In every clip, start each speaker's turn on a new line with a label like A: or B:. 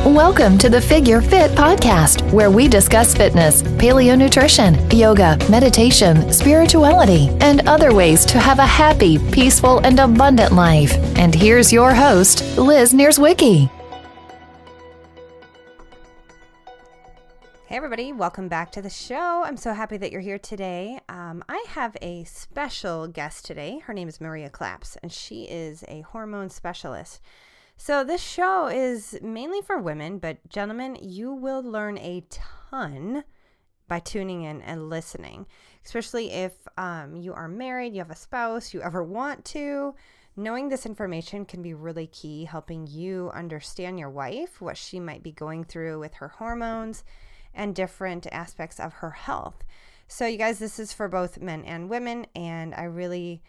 A: Welcome to the figureFIT podcast, where we discuss fitness, paleo nutrition, yoga, meditation, spirituality, and other ways to have a happy, peaceful, and abundant life. And here's your host, Liz Nierzwicki.
B: Hey everybody, welcome back to the show. I'm so happy that you're here today. I have a special guest today. Her name is Maria Claps, and she is a hormone specialist. So this show is mainly for women, but gentlemen, you will learn a ton by tuning in and listening, especially if you are married, you have a spouse, you ever want to. Knowing this information can be really key, helping you understand your wife, what she might be going through with her hormones, and different aspects of her health. So you guys, this is for both men and women, and I really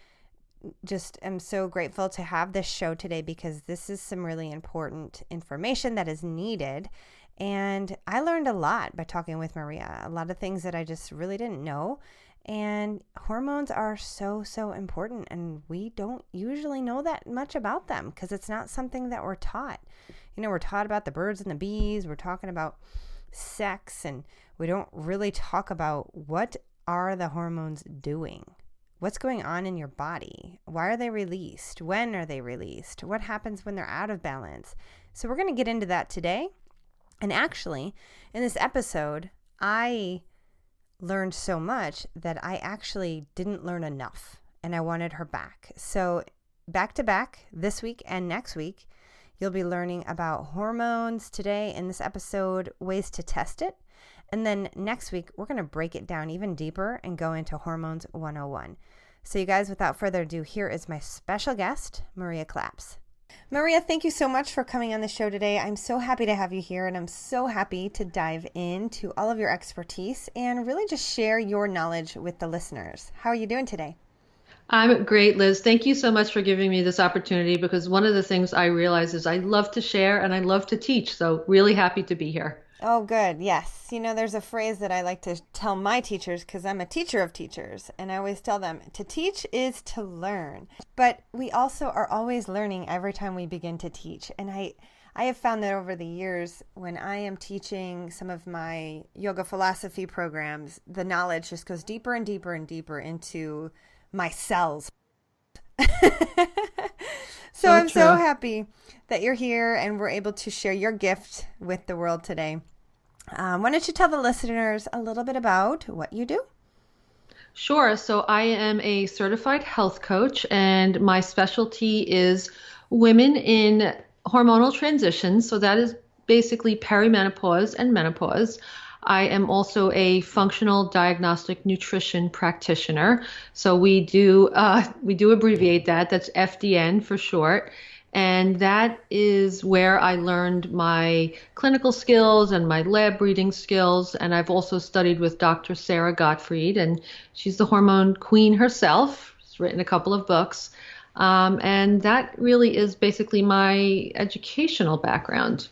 B: just am so grateful to have this show today because this is some really important information that is needed. And I learned a lot by talking with Maria, a lot of things that I just really didn't know. And hormones are so important, and we don't usually know that much about them because it's not something that we're taught. You know, we're taught about the birds and the bees, we're talking about sex, and we don't really talk about what are the hormones doing. What's going on in your body? Why are they released? When are they released? What happens when they're out of balance? So we're going to get into that today. And actually, in this episode, I learned so much that I actually didn't learn enough, and I wanted her back. So back to back, this week and next week, you'll be learning about hormones today in this episode, ways to test it. And then next week, we're going to break it down even deeper and go into Hormones 101. So you guys, without further ado, here is my special guest, Maria Claps. Maria, thank you so much for coming on the show today. I'm so happy to have you here, and I'm so happy to dive into all of your expertise and really just share your knowledge with the listeners. How are you doing today?
C: I'm great, Liz. Thank you so much for giving me this opportunity, because one of the things I realize is I love to share and I love to teach. So really happy to be here.
B: Oh, good. Yes. You know, there's a phrase that I like to tell my teachers because I'm a teacher of teachers. And I always tell them to teach is to learn. But we also are always learning every time we begin to teach. And I have found that over the years, when I am teaching some of my yoga philosophy programs, the knowledge just goes deeper and deeper and deeper into my cells. So I'm
C: true.
B: so happy that you're here and we're able to share your gift with the world today. Why don't you tell the listeners a little bit about what you do?
C: Sure. So I am a certified health coach, and my specialty is women in hormonal transitions. So that is basically perimenopause and menopause. I am also a functional diagnostic nutrition practitioner. So we do abbreviate that. That's FDN for short. And that is where I learned my clinical skills and my lab reading skills. And I've also studied with Dr. Sarah Gottfried, and she's the hormone queen herself. She's written a couple of books. And that really is basically my educational background.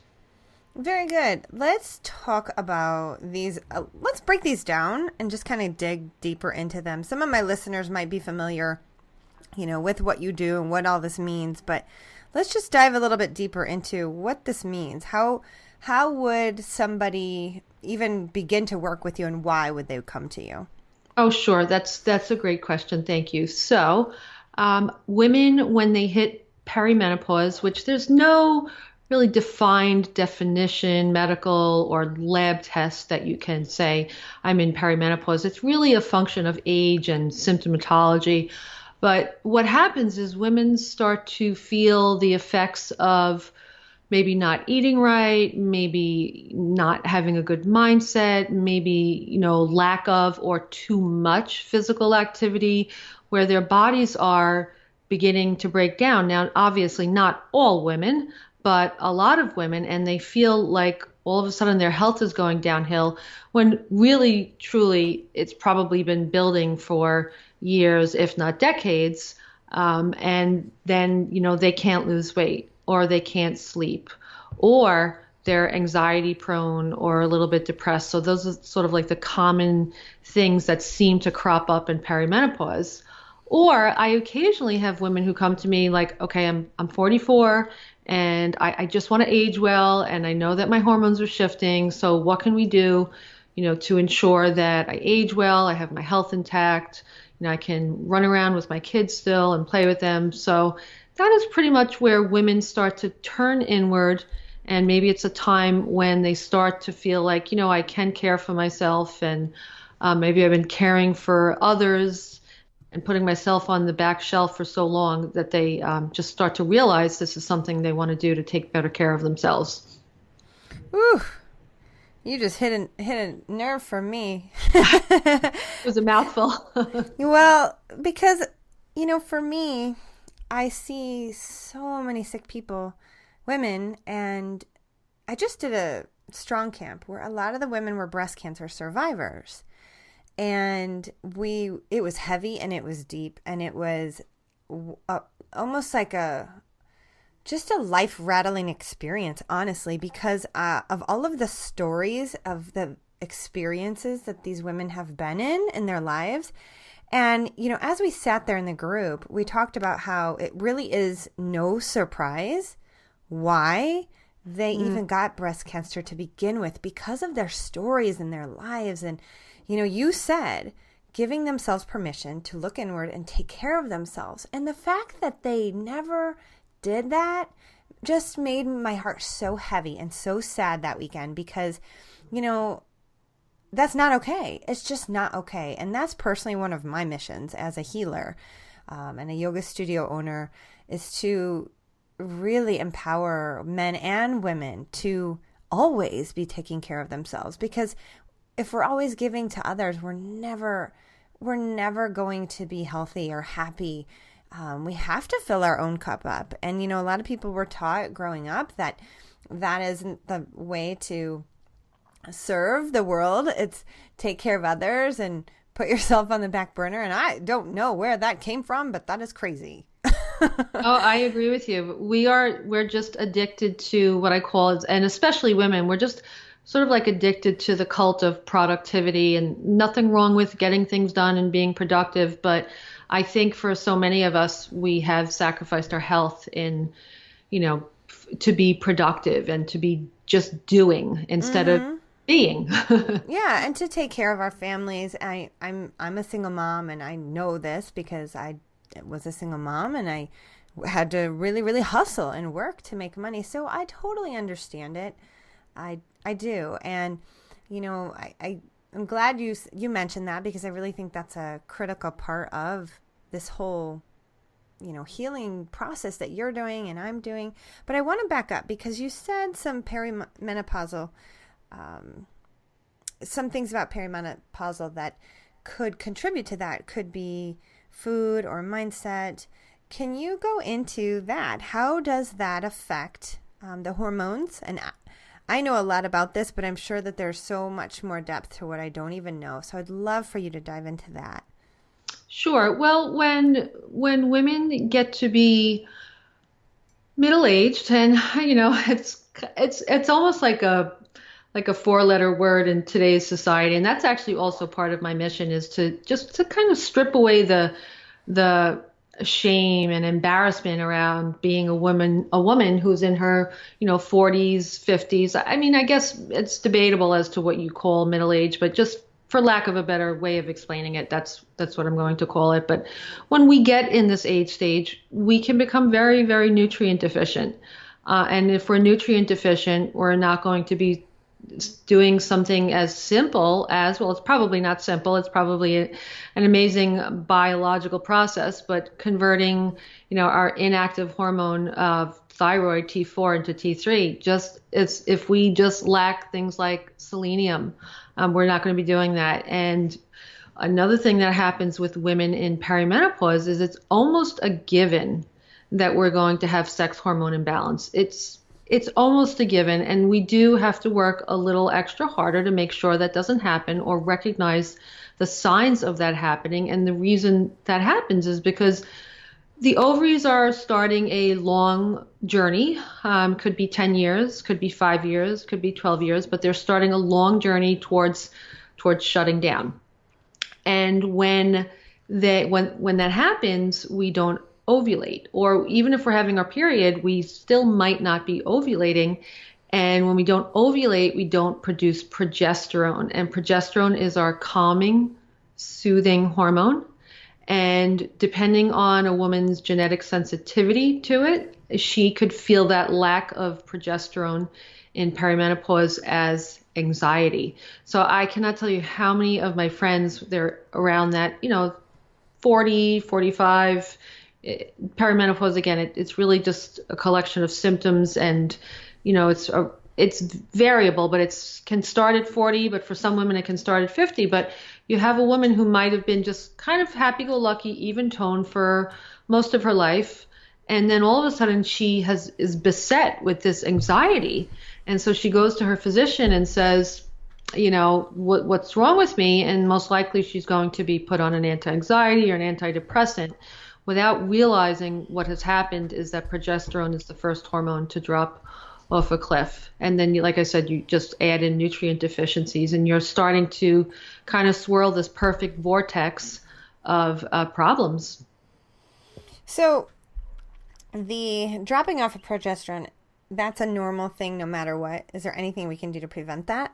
B: Very good. Let's talk about these. Let's break these down and just kind of dig deeper into them. Some of my listeners might be familiar, with what you do and what all this means, but let's just dive a little bit deeper into what this means. How would somebody even begin to work with you, and why would they come to you?
C: Oh, sure. That's a great question. Thank you. So, women, when they hit perimenopause, which there's no really defined definition, medical or lab test that you can say I'm in perimenopause. It's really a function of age and symptomatology. But what happens is women start to feel the effects of maybe not eating right, maybe not having a good mindset, maybe, lack of or too much physical activity, where their bodies are beginning to break down. Now, obviously not all women, but a lot of women, and they feel like all of a sudden their health is going downhill, when really, truly, it's probably been building for years, if not decades. And then, they can't lose weight, or they can't sleep, or they're anxiety prone or a little bit depressed. So those are sort of like the common things that seem to crop up in perimenopause. Or I occasionally have women who come to me like, okay, I'm 44 and I just want to age well, and I know that my hormones are shifting. So what can we do, to ensure that I age well, I have my health intact, I can run around with my kids still and play with them. So that is pretty much where women start to turn inward. And maybe it's a time when they start to feel like, I can care for myself, and maybe I've been caring for others and putting myself on the back shelf for so long that they just start to realize this is something they want to do to take better care of themselves.
B: Ooh, you just hit a nerve for me.
C: It was a mouthful.
B: Well, because, for me, I see so many sick people, women, and I just did a strong camp where a lot of the women were breast cancer survivors. And it was heavy and it was deep, and it was almost like just a life rattling experience, honestly, because of all of the stories of the experiences that these women have been in their lives. And, as we sat there in the group, we talked about how it really is no surprise why they even got breast cancer to begin with, because of their stories and their lives. And you said giving themselves permission to look inward and take care of themselves. And the fact that they never did that just made my heart so heavy and so sad that weekend, because, that's not okay. It's just not okay. And that's personally one of my missions as a healer and a yoga studio owner, is to really empower men and women to always be taking care of themselves. Because if we're always giving to others, we're never going to be healthy or happy. We have to fill our own cup up. And, a lot of people were taught growing up that isn't the way to serve the world. It's take care of others and put yourself on the back burner. And I don't know where that came from, but that is crazy.
C: Oh, I agree with you. We're just addicted to what I call, and especially women, we're just sort of like addicted to the cult of productivity, and nothing wrong with getting things done and being productive. But I think for so many of us, we have sacrificed our health in, to be productive and to be just doing instead of being.
B: Yeah. And to take care of our families. I'm a single mom, and I know this because I was a single mom and I had to really, really hustle and work to make money. So I totally understand it. I do. And, I'm glad you mentioned that, because I really think that's a critical part of this whole, healing process that you're doing and I'm doing. But I want to back up, because you said some perimenopausal, some things about perimenopausal that could contribute to that. Could be food or mindset. Can you go into that? How does that affect the hormones? And I know a lot about this, but I'm sure that there's so much more depth to what I don't even know. So I'd love for you to dive into that.
C: Sure. Well, when women get to be middle-aged, and it's almost like a four-letter word in today's society, and that's actually also part of my mission, is to kind of strip away the shame and embarrassment around being a woman who's in her 40s, 50s. I mean, I guess it's debatable as to what you call middle age, but just for lack of a better way of explaining it, that's what I'm going to call it. But when we get in this age stage, we can become very, very nutrient deficient. And if we're nutrient deficient, we're not going to be doing something as simple as, well, it's probably not simple. It's probably an amazing biological process, but converting, our inactive hormone of thyroid T4 into T3, if we just lack things like selenium, we're not going to be doing that. And another thing that happens with women in perimenopause is it's almost a given that we're going to have sex hormone imbalance. It's almost a given, and we do have to work a little extra harder to make sure that doesn't happen, or recognize the signs of that happening. And the reason that happens is because the ovaries are starting a long journey. Could be 10 years, could be 5 years, could be 12 years, but they're starting a long journey towards shutting down. And when when that happens, we don't ovulate. Or even if we're having our period, we still might not be ovulating. And when we don't ovulate, we don't produce progesterone. And progesterone is our calming, soothing hormone. And depending on a woman's genetic sensitivity to it, she could feel that lack of progesterone in perimenopause as anxiety. So I cannot tell you how many of my friends, they're around that, 40, 45. Perimenopause, again, it's really just a collection of symptoms, and it's variable, but it can start at 40, but for some women it can start at 50. But you have a woman who might have been just kind of happy-go-lucky, even tone for most of her life, and then all of a sudden she is beset with this anxiety, and so she goes to her physician and says, what's wrong with me? And most likely she's going to be put on an anti-anxiety or an antidepressant, without realizing what has happened is that progesterone is the first hormone to drop off a cliff. And then, like I said, you just add in nutrient deficiencies, and you're starting to kind of swirl this perfect vortex of problems.
B: So the dropping off of progesterone, that's a normal thing no matter what. Is there anything we can do to prevent that?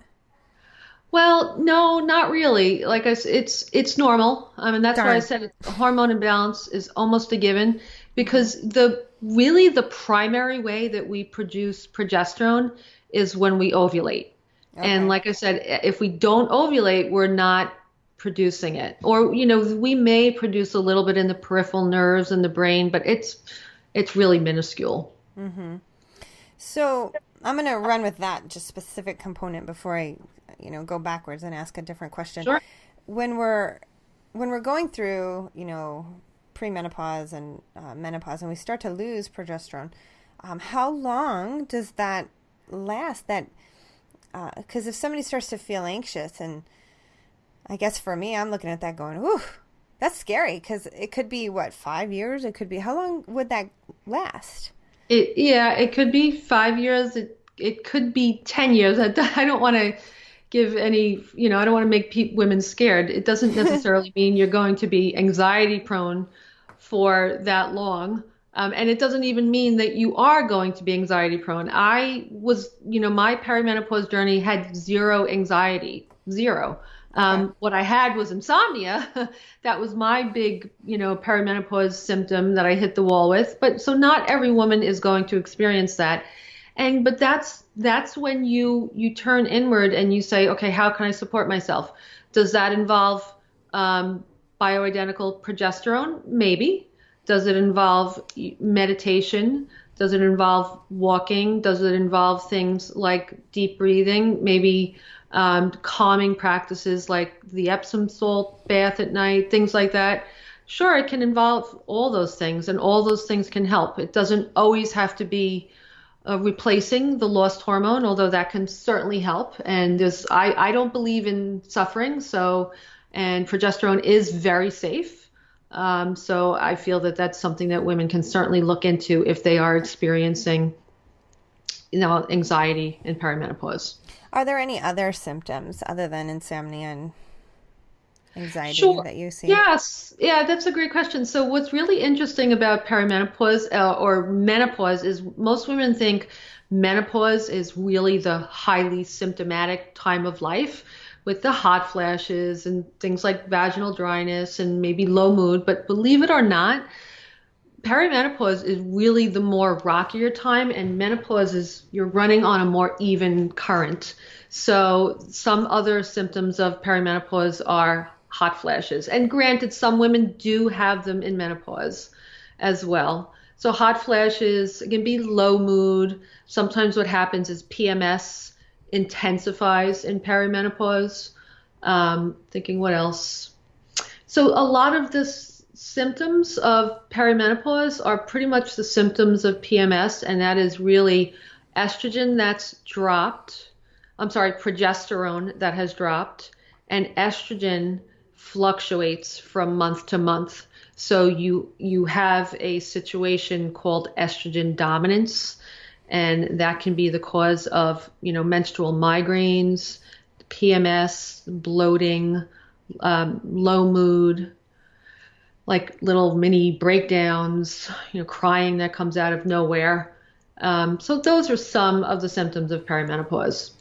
C: Well, no, not really. Like I said, it's normal. I mean, that's why I said hormone imbalance is almost a given, because the primary way that we produce progesterone is when we ovulate. Okay. And like I said, if we don't ovulate, we're not producing it. Or, we may produce a little bit in the peripheral nerves and the brain, but it's really minuscule.
B: Mm-hmm. So I'm going to run with that just specific component before I go backwards and ask a different question.
C: Sure.
B: When we're going through, premenopause and menopause, and we start to lose progesterone, how long does that last? Because if somebody starts to feel anxious, and I guess for me, I'm looking at that going, ooh, that's scary, because it could be 5 years? It could be, how long would that last?
C: It could be 5 years. It could be 10 years. I don't want to give any, I don't want to make women scared. It doesn't necessarily mean you're going to be anxiety prone for that long. And it doesn't even mean that you are going to be anxiety prone. I was, my perimenopause journey had zero anxiety, zero. Okay. What I had was insomnia. That was my big, perimenopause symptom that I hit the wall with. But so not every woman is going to experience that. But that's when you turn inward and you say, okay, how can I support myself? Does that involve bioidentical progesterone? Maybe. Does it involve meditation? Does it involve walking? Does it involve things like deep breathing? Maybe calming practices like the Epsom salt bath at night, things like that. Sure, it can involve all those things, and all those things can help. It doesn't always have to be replacing the lost hormone, although that can certainly help. And I don't believe in suffering, and progesterone is very safe. So I feel that that's something that women can certainly look into if they are experiencing, anxiety in perimenopause.
B: Are there any other symptoms other than insomnia and anxiety that you see?
C: Yes. Yeah, that's a great question. So what's really interesting about perimenopause or menopause is most women think menopause is really the highly symptomatic time of life with the hot flashes and things like vaginal dryness and maybe low mood. But believe it or not, perimenopause is really the more rockier time, and menopause is you're running on a more even current. So some other symptoms of perimenopause are hot flashes. And granted, some women do have them in menopause as well. So hot flashes, it can be low mood. Sometimes what happens is PMS intensifies in perimenopause. Thinking what else? So a lot of the symptoms of perimenopause are pretty much the symptoms of PMS, and that is really estrogen that's dropped. Progesterone that has dropped, and estrogen fluctuates from month to month. So you have a situation called estrogen dominance, and that can be the cause of, menstrual migraines, PMS, bloating, low mood. like little mini breakdowns, crying that comes out of nowhere. So those are some of the symptoms of perimenopause.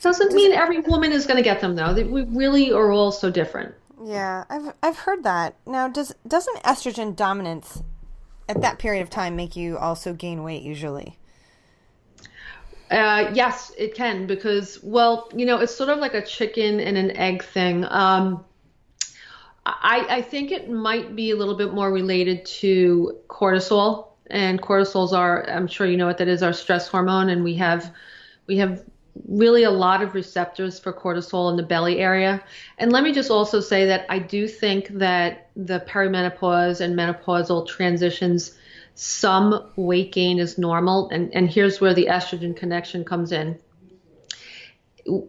C: Doesn't mean every woman is going to get them, though. We really are all so different.
B: Yeah, I've heard that. Now, doesn't estrogen dominance at that period of time make you also gain weight usually?
C: Yes, it can, because, well, it's sort of like a chicken and an egg thing. I think it might be a little bit more related to cortisol, and cortisols are, I'm sure you know what that is, our stress hormone, and we have really a lot of receptors for cortisol in the belly area. And let me just also say that I do think that the perimenopause and menopausal transitions, some weight gain is normal, and here's where the estrogen connection comes in.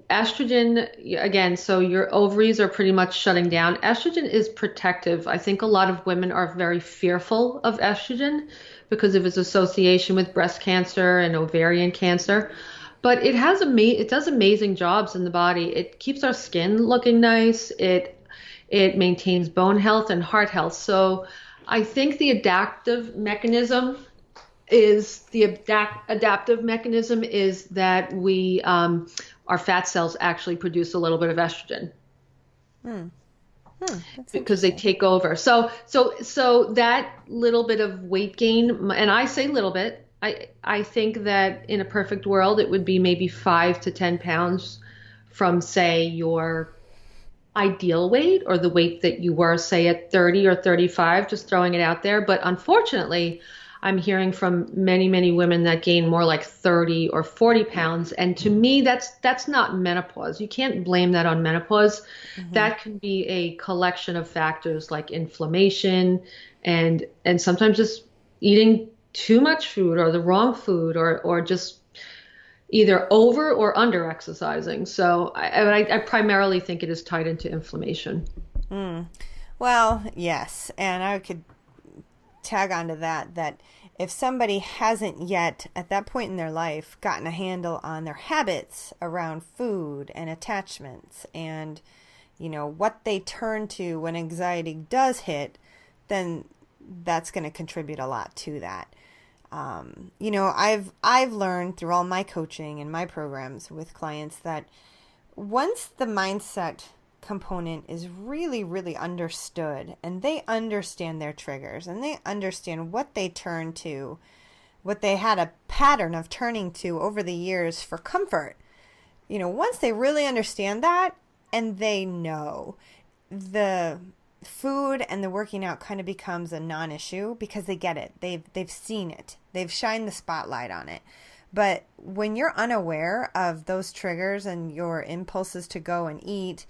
C: Estrogen, again, so your ovaries are pretty much shutting down. Estrogen is protective. I think a lot of women are very fearful of estrogen because of its association with breast cancer and ovarian cancer. But it does amazing jobs in the body. It keeps our skin looking nice. It maintains bone health and heart health. So I think the adaptive mechanism is that we our fat cells actually produce a little bit of estrogen because they take over. So that little bit of weight gain, and I say little bit, I think that in a perfect world it would be maybe 5 to 10 pounds from, say, your ideal weight or the weight that you were, say, at 30 or 35, just throwing it out there. But unfortunately, I'm hearing from many, many women that gain more like 30 or 40 pounds. And to me, that's not menopause. You can't blame that on menopause. Mm-hmm. That can be a collection of factors like inflammation and sometimes just eating too much food or the wrong food or just either over or under exercising. So I primarily think it is tied into inflammation.
B: Well, yes. And I could tag onto that if somebody hasn't yet at that point in their life gotten a handle on their habits around food and attachments and what they turn to when anxiety does hit, then that's going to contribute a lot to that. I've learned through all my coaching and my programs with clients that once the mindset component is really, really understood and they understand their triggers and they understand what they turn to, what they had a pattern of turning to over the years for comfort, once they really understand that and they know, the food and the working out kind of becomes a non-issue because they get it. They've seen it. They've shined the spotlight on it. But when you're unaware of those triggers and your impulses to go and eat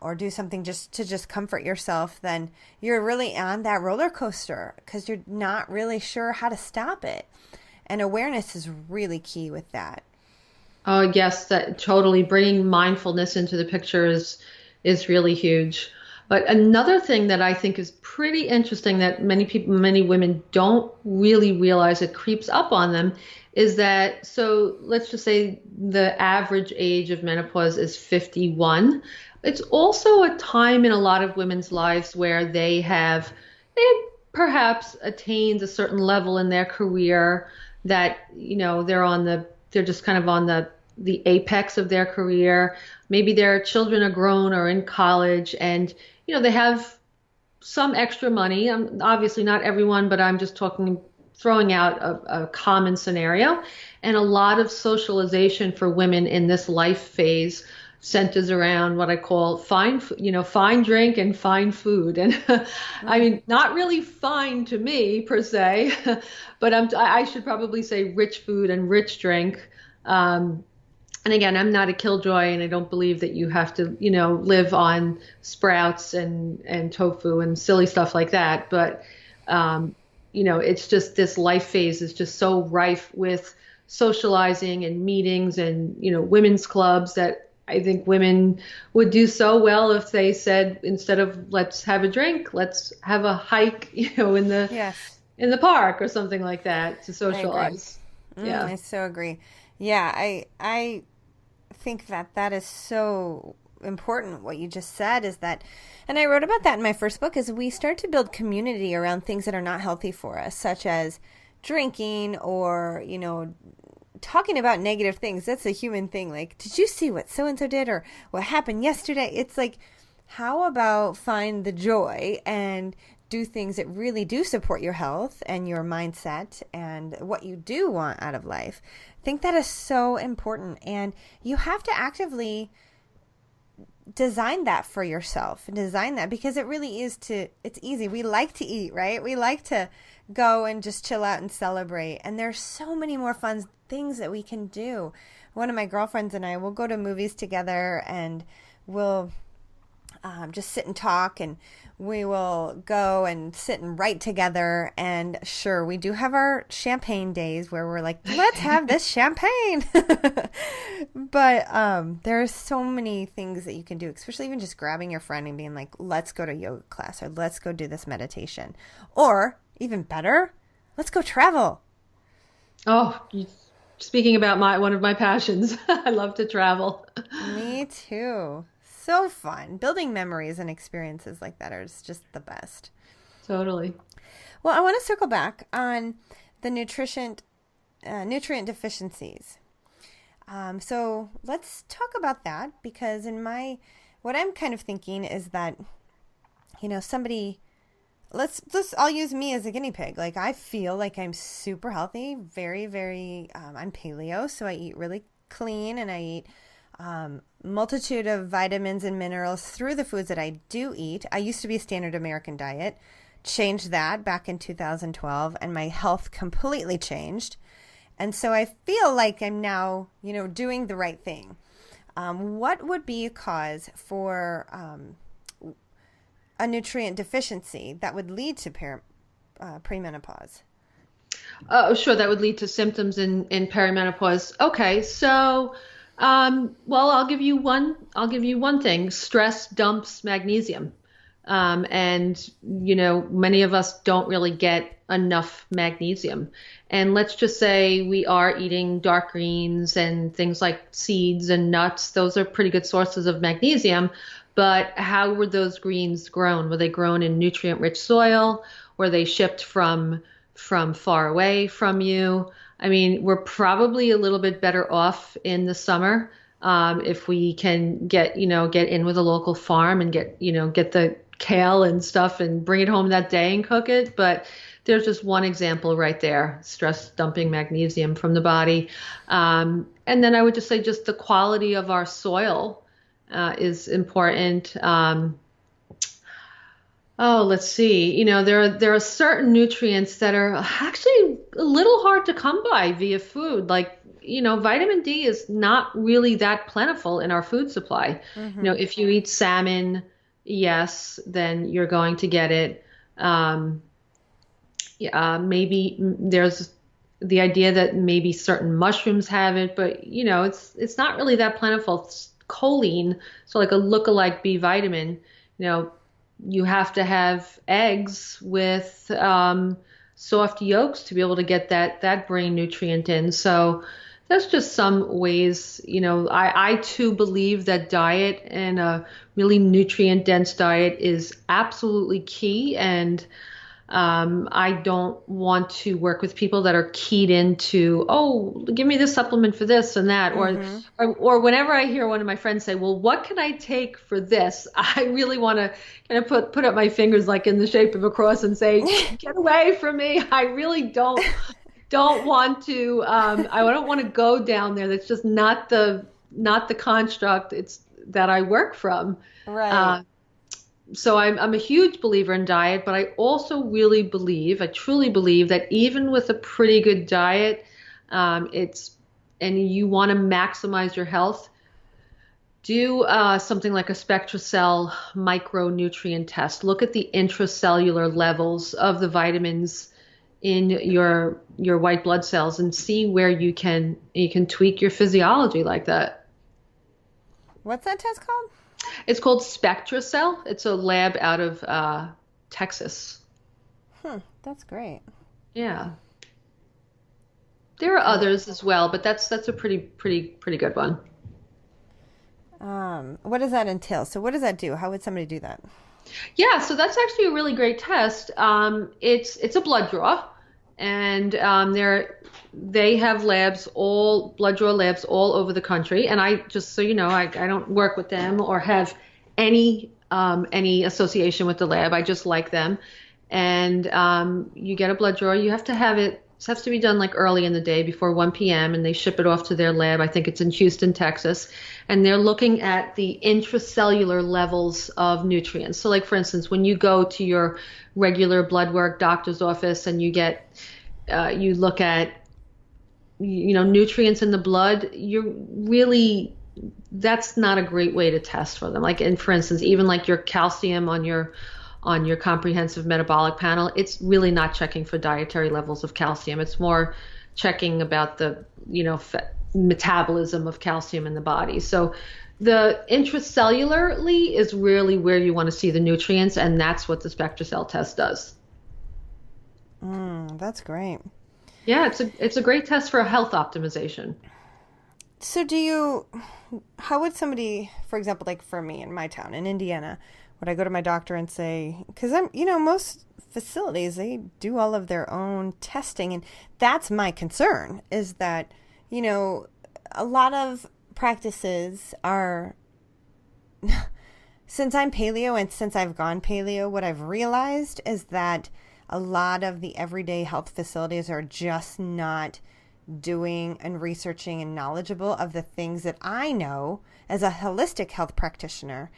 B: or do something just to comfort yourself, then you're really on that roller coaster because you're not really sure how to stop it. And awareness is really key with that.
C: Oh, yes, that totally. Bringing mindfulness into the picture is really huge. But another thing that I think is pretty interesting that many women don't really realize, it creeps up on them, is that, so let's just say the average age of menopause is 51. It's also a time in a lot of women's lives where they have perhaps attained a certain level in their career that, they're just kind of on the apex of their career. Maybe their children are grown or in college and, they have some extra money. Obviously not everyone, but I'm just throwing out a common scenario. And a lot of socialization for women in this life phase centers around what I call fine drink and fine food. And I mean, not really fine to me per se, but I should probably say rich food and rich drink. And again, I'm not a killjoy, and I don't believe that you have to, live on sprouts and tofu and silly stuff like that. But, it's just this life phase is just so rife with socializing and meetings and, women's clubs that I think women would do so well if they said, instead of let's have a drink, let's have a hike, in the park or something like that to socialize.
B: I so agree. Yeah, I think that is so important what you just said is that, and I wrote about that in my first book, is we start to build community around things that are not healthy for us, such as drinking or, talking about negative things. That's a human thing. Like, did you see what so-and-so did or what happened yesterday? It's like, how about find the joy and do things that really do support your health and your mindset and what you do want out of life? I think that is so important. And you have to actively design that for yourself and design that, because it really is it's easy. We like to eat, right? We like to go and just chill out and celebrate. And there's so many more fun things that we can do. One of my girlfriends and I will go to movies together, and we'll just sit and talk, and we will go and sit and write together. And sure, we do have our champagne days where we're like, let's have this champagne. But there are so many things that you can do, especially even just grabbing your friend and being like, let's go to yoga class, or let's go do this meditation, or even better, let's go travel.
C: Oh, speaking about one of my passions, I love to travel.
B: Me too. So fun. Building memories and experiences like that are just the best.
C: Totally.
B: Well, I want to circle back on the nutrient deficiencies. So let's talk about that, because what I'm kind of thinking is that, somebody, I'll use me as a guinea pig. Like, I feel like I'm super healthy, very, very, I'm paleo, so I eat really clean, and I eat multitude of vitamins and minerals through the foods that I do eat. I used to be a standard American diet, changed that back in 2012, and my health completely changed. And so I feel like I'm now, doing the right thing. What would be a cause for a nutrient deficiency that would lead to premenopause?
C: Oh, sure. That would lead to symptoms in perimenopause. Okay. So, well, I'll give you one thing. Stress dumps magnesium. And, many of us don't really get enough magnesium. And let's just say we are eating dark greens and things like seeds and nuts. Those are pretty good sources of magnesium. But how were those greens grown? Were they grown in nutrient-rich soil? Were they shipped from far away from you? I mean, we're probably a little bit better off in the summer if we can get in with a local farm and get the kale and stuff and bring it home that day and cook it. But there's just one example right there, stress dumping magnesium from the body. And then I would just say just the quality of our soil is important. Let's see. There are certain nutrients that are actually a little hard to come by via food. Like, vitamin D is not really that plentiful in our food supply. Mm-hmm. If you eat salmon, yes, then you're going to get it. Maybe there's the idea that maybe certain mushrooms have it, but it's not really that plentiful. It's choline, so like a lookalike B vitamin, you have to have eggs with soft yolks to be able to get that brain nutrient in. So that's just some ways, I too believe that diet and a really nutrient dense diet is absolutely key. And I don't want to work with people that are keyed into, give me this supplement for this and that. Mm-hmm. Or whenever I hear one of my friends say, well, what can I take for this? I really want to kind of put up my fingers like in the shape of a cross and say, get away from me. I really don't want to, I don't want to go down there. That's just not the construct that I work from.
B: Right.
C: So I'm a huge believer in diet, but I also I truly believe that even with a pretty good diet, and you want to maximize your health, do something like a SpectraCell micronutrient test. Look at the intracellular levels of the vitamins in your white blood cells and see where you can tweak your physiology like that.
B: What's that test called?
C: It's called SpectraCell. It's a lab out of Texas.
B: That's great.
C: Yeah. There are others as well, but that's a pretty good one.
B: What does that entail? So what does that do? How would somebody do that?
C: Yeah, so that's actually a really great test. It's a blood draw, and they have blood draw labs all over the country. And I just so you know, I don't work with them or have any association with the lab. I just like them. And you get a blood draw. You have to have it. It has to be done like early in the day before 1 p.m. and they ship it off to their lab. I think it's in Houston, Texas. And they're looking at the intracellular levels of nutrients. So like, for instance, when you go to your regular blood work doctor's office and you look at, nutrients in the blood, that's not a great way to test for them. Like, and for instance, even like your calcium on your comprehensive metabolic panel, it's really not checking for dietary levels of calcium. It's more checking about the, metabolism of calcium in the body. So the intracellularly is really where you want to see the nutrients, and that's what the SpectraCell test does.
B: That's great.
C: Yeah, it's a great test for health optimization.
B: So how would somebody, for example, like for me in my town in Indiana, would I go to my doctor and say, because most facilities, they do all of their own testing. And that's my concern is that, a lot of practices are, since I'm paleo and since I've gone paleo, what I've realized is that a lot of the everyday health facilities are just not doing and researching and knowledgeable of the things that I know as a holistic health practitioner.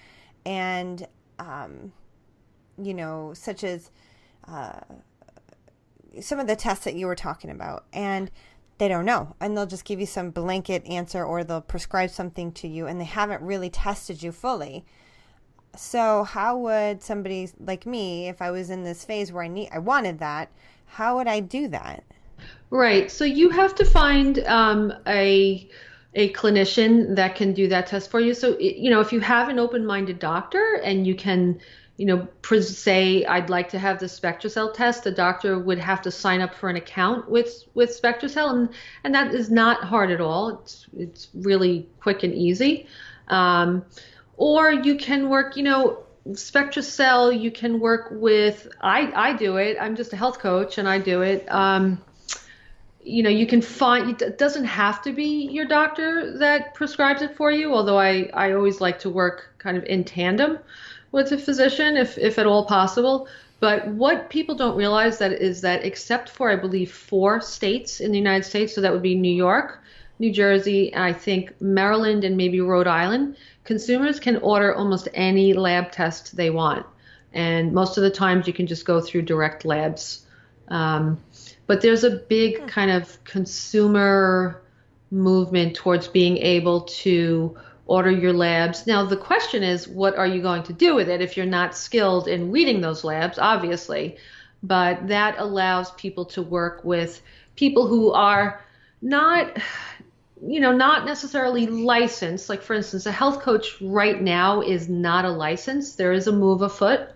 B: And such as some of the tests that you were talking about, and they don't know, and they'll just give you some blanket answer, or they'll prescribe something to you, and they haven't really tested you fully. So how would somebody like me, if I was in this phase where I wanted that, how would I do that?
C: Right. So you have to find a clinician that can do that test for you. So, if you have an open-minded doctor and you can, say, I'd like to have the SpectraCell test, the doctor would have to sign up for an account with SpectraCell. And that is not hard at all. It's really quick and easy. Or you can work, SpectraCell, you can work with, I do it. I'm just a health coach and I do it. You can find, it doesn't have to be your doctor that prescribes it for you, although I always like to work kind of in tandem with a physician if at all possible. But what people don't realize is that except for, I believe, 4 states in the United States, so that would be New York, New Jersey, I think Maryland, and maybe Rhode Island, consumers can order almost any lab test they want. And most of the times you can just go through direct labs. But there's a big kind of consumer movement towards being able to order your labs. Now, the question is, what are you going to do with it if you're not skilled in reading those labs, obviously. But that allows people to work with people who are not necessarily licensed. Like, for instance, a health coach right now is not a license. There is a move afoot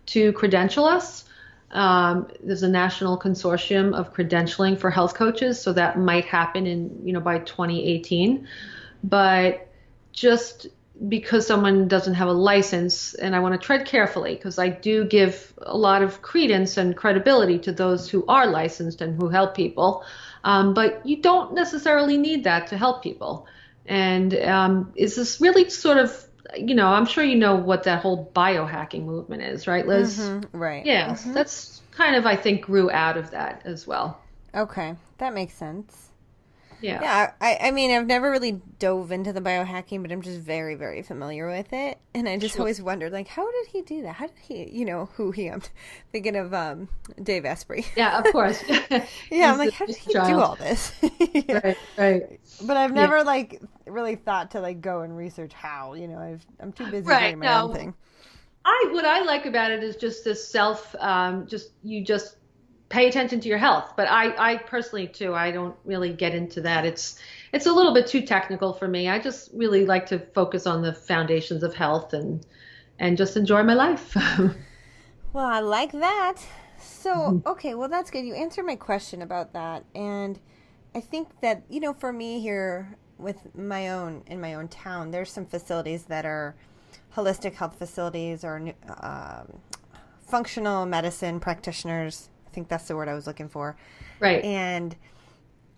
C: to credential us. There's a national consortium of credentialing for health coaches, so that might happen by 2018. But just because someone doesn't have a license, and I want to tread carefully because I do give a lot of credence and credibility to those who are licensed and who help people, but you don't necessarily need that to help people. And is this really sort of, I'm sure you know what that whole biohacking movement is, right, Liz?
B: Mm-hmm, right.
C: Yeah, mm-hmm. That's kind of, I think, grew out of that as well.
B: Okay, that makes sense.
C: Yeah.
B: Yeah, I mean, I've never really dove into the biohacking, but I'm just very, very familiar with it. And I just always wondered, like, how did he do that? How did he, who he, I'm thinking of Dave Asprey.
C: Yeah, of course.
B: Yeah, I'm like, how did he do all this? Yeah.
C: Right.
B: But I've never, really thought to, go and research how, I'm too busy doing my own thing.
C: What I like about it is just this self, you just pay attention to your health. But I personally too, I don't really get into that. It's a little bit too technical for me. I just really like to focus on the foundations of health and just enjoy my life.
B: Well, I like that. So, okay, well, that's good. You answered my question about that. And I think that, for me here, in my own town, there's some facilities that are holistic health facilities or functional medicine practitioners. I think that's the word I was looking for.
C: Right.
B: And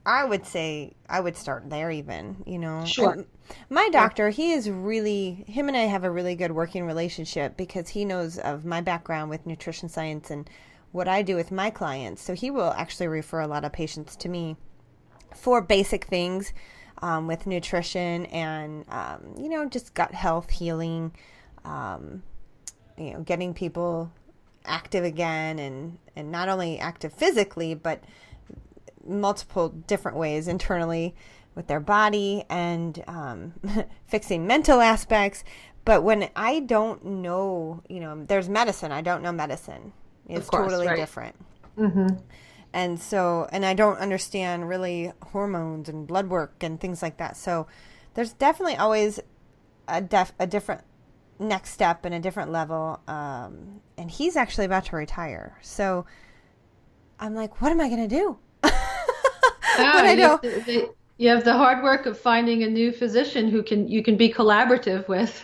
B: I would say I would start there even,
C: Sure.
B: My doctor, him and I have a really good working relationship because he knows of my background with nutrition science and what I do with my clients. So he will actually refer a lot of patients to me for basic things with nutrition and, just gut health, healing, getting people active again and not only active physically, but multiple different ways internally with their body and fixing mental aspects. But when I don't know, there's medicine. I don't know medicine. It's totally different. Mm-hmm. And I don't understand really hormones and blood work and things like that. So there's definitely always a different next step and a different level. And he's actually about to retire. So I'm like, what am I going to do?
C: You have the hard work of finding a new physician who you can be collaborative with.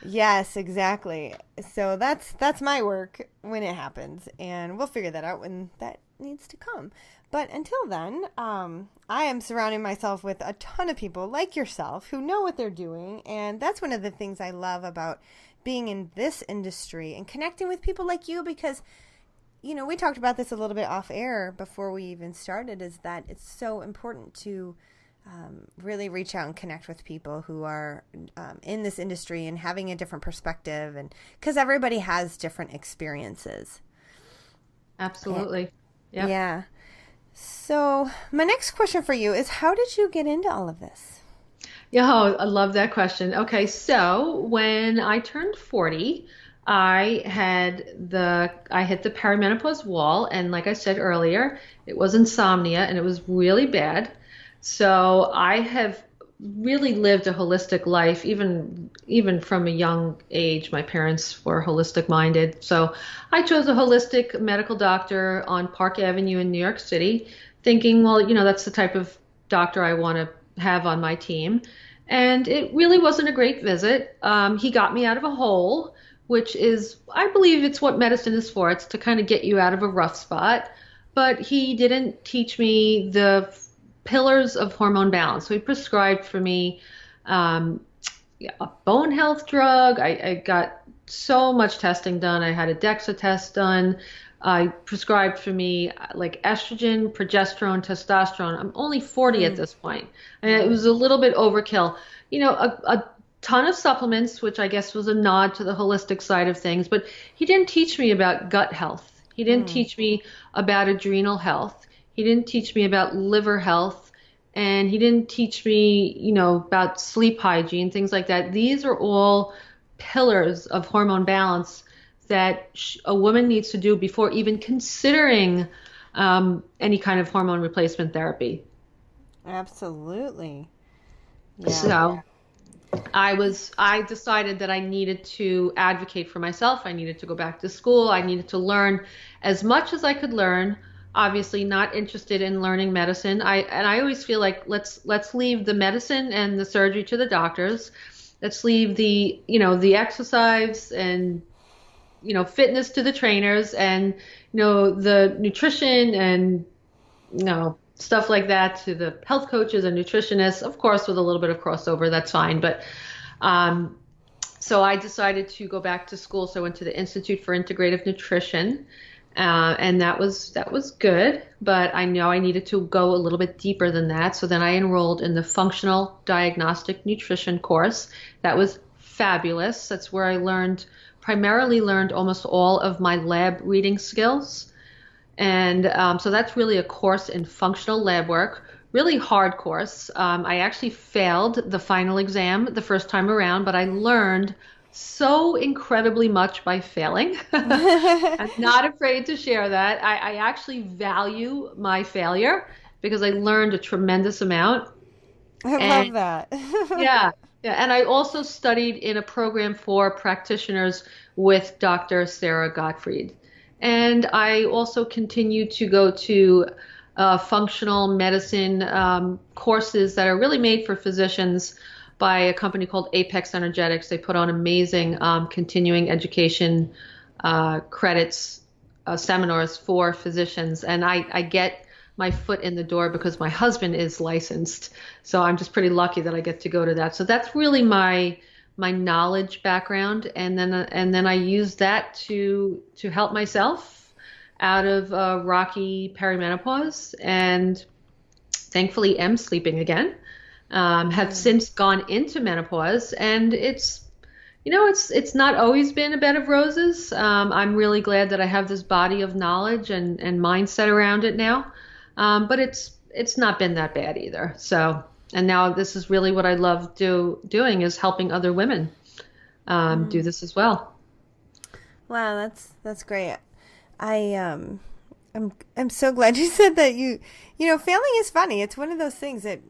B: Yes, exactly. So that's my work when it happens, and we'll figure that out when that needs to come. But until then, I am surrounding myself with a ton of people like yourself who know what they're doing, and that's one of the things I love about being in this industry and connecting with people like you because we talked about this a little bit off air before we even started, is that it's so important to really reach out and connect with people who are in this industry and having a different perspective, and because everybody has different experiences.
C: Absolutely. Yep.
B: Yeah. So my next question for you is, how did you get into all of this?
C: Yeah, I love that question. Okay, so when I turned 40, I hit the perimenopause wall, and like I said earlier, it was insomnia and it was really bad. So I have really lived a holistic life, even from a young age. My parents were holistic minded. So I chose a holistic medical doctor on Park Avenue in New York City, thinking, well, that's the type of doctor I want to have on my team. And it really wasn't a great visit. He got me out of a hole, which is, I believe it's what medicine is for. It's to kind of get you out of a rough spot. But he didn't teach me the pillars of hormone balance. So he prescribed for me a bone health drug. I got so much testing done. I had a DEXA test done. I prescribed for me like estrogen, progesterone, testosterone. I'm only 40 at this point. And it was a little bit overkill. A ton of supplements, which I guess was a nod to the holistic side of things. But he didn't teach me about gut health. He didn't teach me about adrenal health. He didn't teach me about liver health, and he didn't teach me, about sleep hygiene, things like that. These are all pillars of hormone balance that a woman needs to do before even considering any kind of hormone replacement therapy.
B: Absolutely.
C: Yeah. So I decided that I needed to advocate for myself. I needed to go back to school. I needed to learn as much as I could learn. Obviously not interested in learning medicine. I always feel like let's leave the medicine and the surgery to the doctors. Let's leave the exercise and fitness to the trainers, and the nutrition and stuff like that to the health coaches and nutritionists. Of course, with a little bit of crossover, that's fine. But so I decided to go back to school. So I went to the Institute for Integrative Nutrition. And that was good, but I know I needed to go a little bit deeper than that. So then I enrolled in the Functional Diagnostic Nutrition course. That was fabulous. That's where I primarily learned almost all of my lab reading skills. And so that's really a course in functional lab work, really hard course. I actually failed the final exam the first time around, but I learned so incredibly much by failing. I'm not afraid to share that. I actually value my failure because I learned a tremendous amount.
B: I love that.
C: Yeah. And I also studied in a program for practitioners with Dr. Sarah Gottfried. And I also continued to go to functional medicine courses that are really made for physicians by a company called Apex Energetics. They put on amazing continuing education credits, seminars for physicians. And I get my foot in the door because my husband is licensed. So I'm just pretty lucky that I get to go to that. So that's really my knowledge background. And then I use that to help myself out of rocky perimenopause, and thankfully am sleeping again. Have since gone into menopause, and it's not always been a bed of roses. I'm really glad that I have this body of knowledge and mindset around it now. But it's not been that bad either. So, and now this is really what I love doing is helping other women do this as well.
B: Wow, that's great. I'm so glad you said that. Failing is funny. It's one of those things that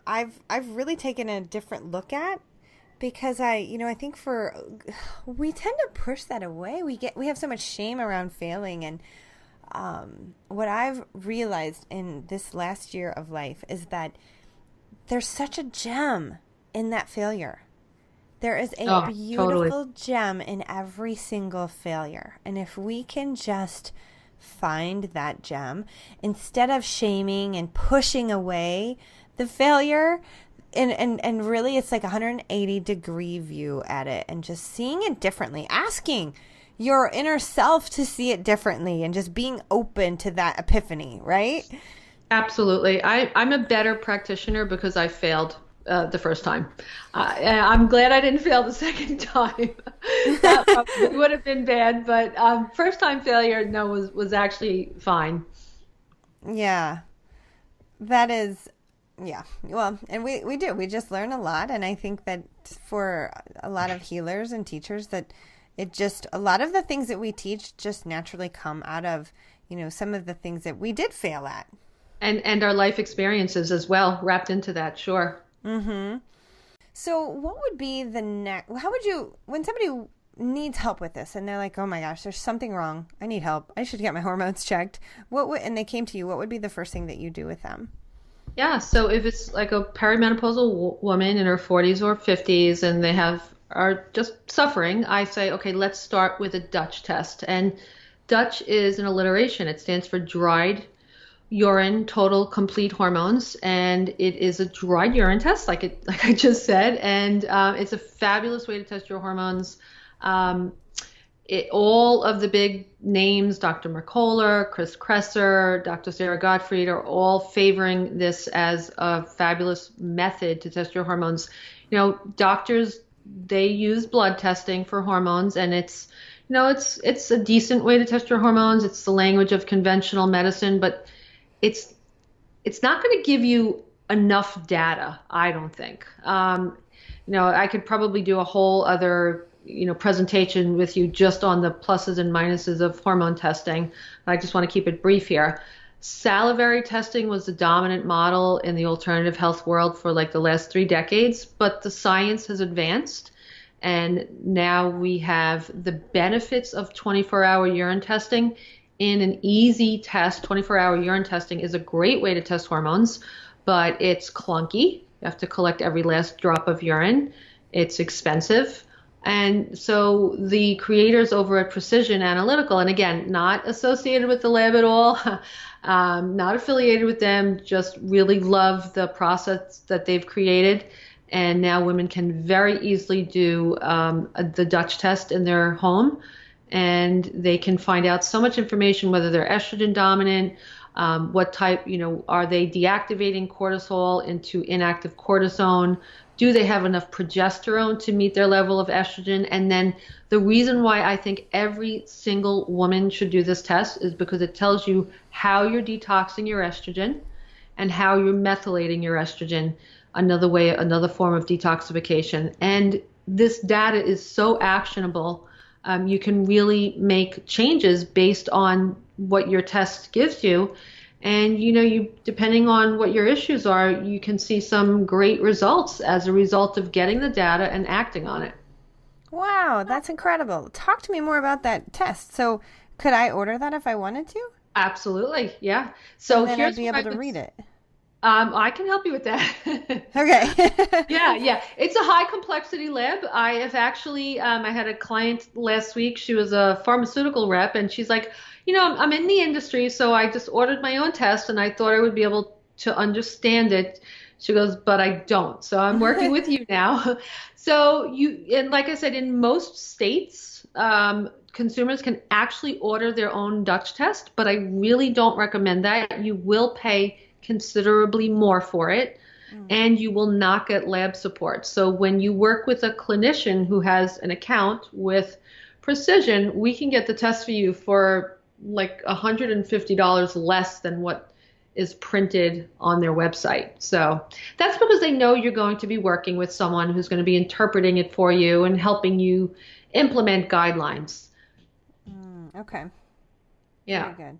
B: I've really taken a different look at, because I think we tend to push that away. We have so much shame around failing, and what I've realized in this last year of life is that there's such a gem in that failure. There is a beautiful gem in every single failure. And if we can just find that gem, instead of shaming and pushing away the failure, and really it's like a 180-degree view at it, and just seeing it differently, asking your inner self to see it differently, and just being open to that epiphany, right?
C: Absolutely. I'm a better practitioner because I failed the first time. I'm glad I didn't fail the second time. That probably would have been bad, but first time failure, was actually fine.
B: Yeah, that is, yeah. Well, and we just learn a lot. And I think that for a lot of healers and teachers, that a lot of the things that we teach just naturally come out of, some of the things that we did fail at.
C: And our life experiences as well, wrapped into that, sure.
B: Mm-hmm. So what would be the next, how would you, when somebody needs help with this and they're like, oh my gosh, there's something wrong, I need help, I should get my hormones checked, and they came to you, what would be the first thing that you do with them?
C: Yeah, so if it's like a perimenopausal woman in her 40s or 50s and they are just suffering, I say, okay, let's start with a Dutch test. And Dutch is an alliteration. It stands for dried urine total complete hormones, and it is a dried urine test, like I just said, and it's a fabulous way to test your hormones. All of the big names, Dr. Mercola, Chris Kresser, Dr. Sarah Gottfried, are all favoring this as a fabulous method to test your hormones. Doctors, they use blood testing for hormones, and it's a decent way to test your hormones. It's the language of conventional medicine, but it's not going to give you enough data, I don't think. I could probably do a whole other, presentation with you just on the pluses and minuses of hormone testing. I just want to keep it brief here. Salivary testing was the dominant model in the alternative health world for like the last 3 decades, but the science has advanced, and now we have the benefits of 24-hour urine testing in an easy test. 24-hour urine testing is a great way to test hormones, but it's clunky. You have to collect every last drop of urine. It's expensive. And so the creators over at Precision Analytical, and again, not associated with the lab at all, not affiliated with them, just really love the process that they've created. And now women can very easily do the Dutch test in their home, and they can find out so much information, whether they're estrogen dominant, what type, are they deactivating cortisol into inactive cortisone? Do they have enough progesterone to meet their level of estrogen? And then the reason why I think every single woman should do this test is because it tells you how you're detoxing your estrogen and how you're methylating your estrogen, another form of detoxification. And this data is so actionable. You can really make changes based on what your test gives you. And, you depending on what your issues are, you can see some great results as a result of getting the data and acting on it.
B: Wow, that's incredible. Talk to me more about that test. So could I order that if I wanted to?
C: Absolutely. Yeah. So
B: And then I'd
C: here's
B: be
C: what
B: able
C: I
B: to
C: would,
B: read it.
C: I can help you with that.
B: Okay.
C: Yeah. It's a high complexity lab. I have actually, I had a client last week. She was a pharmaceutical rep, and she's like, I'm in the industry, so I just ordered my own test, and I thought I would be able to understand it. She goes, but I don't. So I'm working with you now. And like I said, in most states, consumers can actually order their own Dutch test, but I really don't recommend that. You will pay considerably more for it, and you will not get lab support. So when you work with a clinician who has an account with Precision, we can get the test for you for like $150 less than what is printed on their website. So that's because they know you're going to be working with someone who's going to be interpreting it for you and helping you implement guidelines.
B: Okay.
C: Yeah.
B: Very good.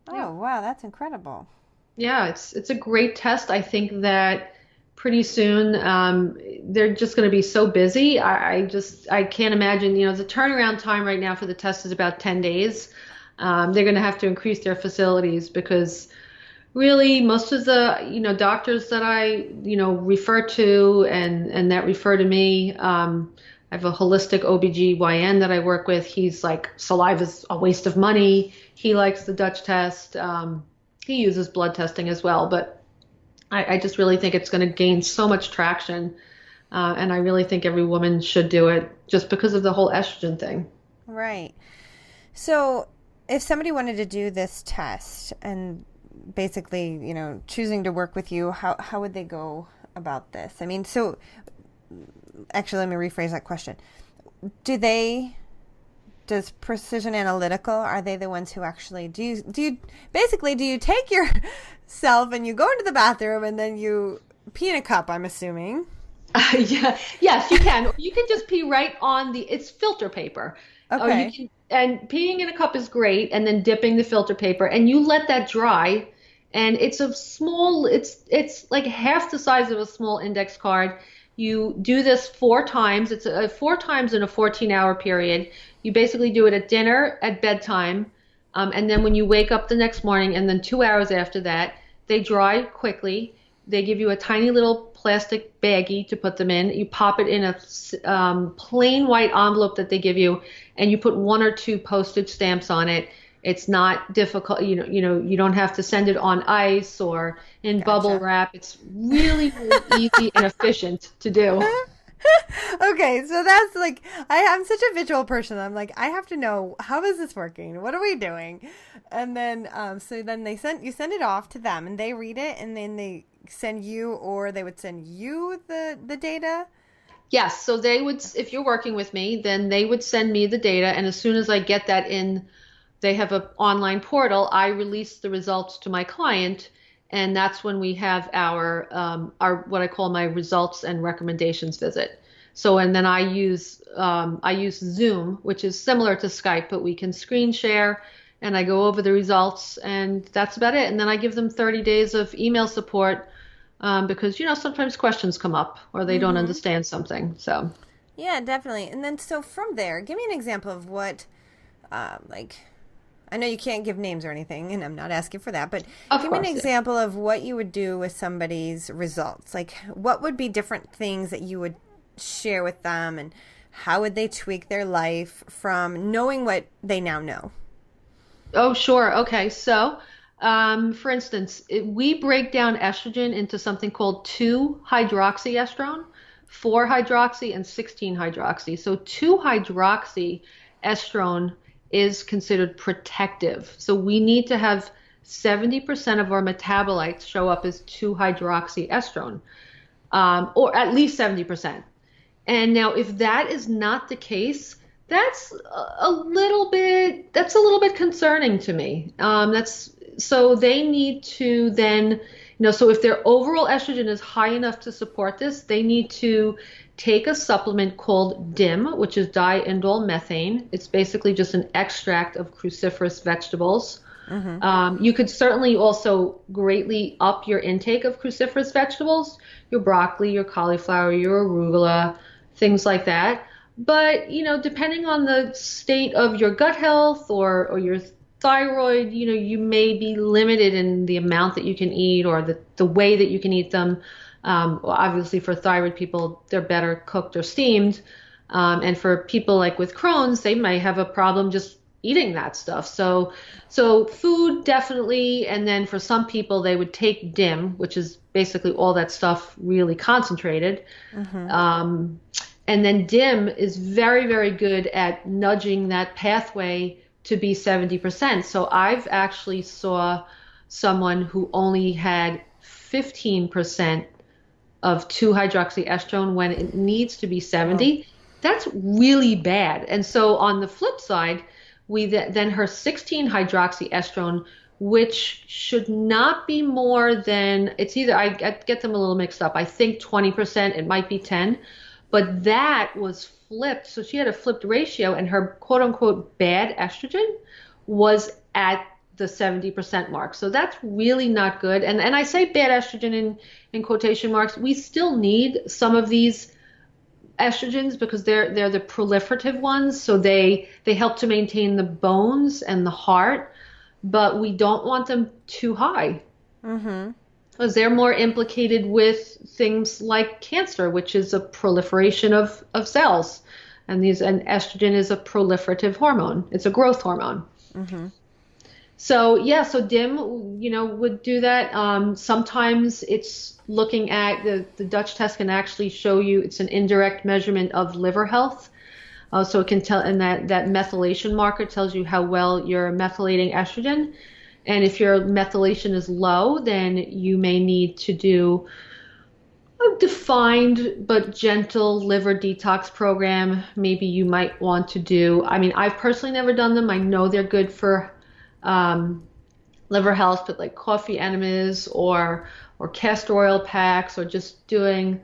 B: Oh, wow, that's incredible.
C: Yeah, it's a great test. I think that pretty soon they're just going to be so busy. I can't imagine. The turnaround time right now for the test is about 10 days. They're going to have to increase their facilities because really most of the doctors that I refer to and that refer to me. I have a holistic OBGYN that I work with. He's like, saliva's a waste of money. He likes the Dutch test. He uses blood testing as well, but I just really think it's going to gain so much traction. And I really think every woman should do it just because of the whole estrogen thing.
B: Right. So if somebody wanted to do this test and basically, choosing to work with you, how would they go about this? I mean, so actually, let me rephrase that question. Does Precision Analytical, are they the ones who actually do you take yourself and you go into the bathroom and then you pee in a cup, I'm assuming?
C: Yeah. Yes, you can. You can just pee right on it's filter paper.
B: Okay.
C: And peeing in a cup is great, and then dipping the filter paper, and you let that dry, and it's like half the size of a small index card. You do this 4 times. It's 4 times in a 14-hour period. You basically do it at dinner, at bedtime, and then when you wake up the next morning, and then 2 hours after that. They dry quickly. They give you a tiny little plastic baggie to put them in. You pop it in a plain white envelope that they give you, and you put 1 or 2 postage stamps on it. It's not difficult. You don't have to send it on ice or in bubble wrap. It's really, really easy and efficient to do.
B: Okay, so that's like, I'm such a visual person. I'm like, I have to know, how is this working? What are we doing? And then, so then you send it off to them and they read it, and then they send you, or they would send you the data.
C: Yes. So they would, if you're working with me, then they would send me the data. And as soon as I get that in, they have an online portal. I release the results to my client. And that's when we have our what I call my results and recommendations visit. So, and then I use Zoom, which is similar to Skype, but we can screen share, and I go over the results, and that's about it. And then I give them 30 days of email support because sometimes questions come up or they don't understand something. So.
B: Yeah, definitely. And then so from there, give me an example of what, I know you can't give names or anything, and I'm not asking for that, but give me an example of what you would do with somebody's results. Like, what would be different things that you would share with them, and how would they tweak their life from knowing what they now know?
C: Oh, sure. Okay. So, for instance, we break down estrogen into something called 2-hydroxyestrone, 4-hydroxy, and 16-hydroxy. So 2-hydroxyestrone is considered protective. So we need to have 70% of our metabolites show up as 2-hydroxyestrone, or at least 70%. And now if that is not the case, that's a little bit concerning to me. So they need to then, so if their overall estrogen is high enough to support this, they need to take a supplement called DIM, which is diindole methane. It's basically just an extract of cruciferous vegetables. You could certainly also greatly up your intake of cruciferous vegetables, your broccoli, your cauliflower, your arugula, things like that. But, depending on the state of your gut health or your thyroid, you may be limited in the amount that you can eat or the way that you can eat them. Well, obviously for thyroid people, they're better cooked or steamed. And for people like with Crohn's, they might have a problem just eating that stuff. So food definitely. And then for some people, they would take DIM, which is basically all that stuff really concentrated. Mm-hmm. And then DIM is very, very good at nudging that pathway to be 70%. So I've actually saw someone who only had 15% of 2-hydroxyestrone when it needs to be 70. Oh. That's really bad. And so on the flip side, we then her 16-hydroxyestrone, which should not be more than, it's either, I get them a little mixed up. I think 20%, it might be 10, but that was flipped. So she had a flipped ratio, and her quote unquote bad estrogen was at the 70% mark. So that's really not good. And I say bad estrogen in quotation marks. We still need some of these estrogens because they're the proliferative ones. So they help to maintain the bones and the heart, but we don't want them too high. Mm-hmm. Because they're more implicated with things like cancer, which is a proliferation of cells. And estrogen is a proliferative hormone. It's a growth hormone. Mm-hmm. So DIM, would do that. Sometimes it's looking at the Dutch test can actually show you, it's an indirect measurement of liver health. So it can tell, and that methylation marker tells you how well you're methylating estrogen. And if your methylation is low, then you may need to do a defined but gentle liver detox program. Maybe you might want to do, I've personally never done them. I know they're good for liver health, but like coffee enemas or castor oil packs, or just doing,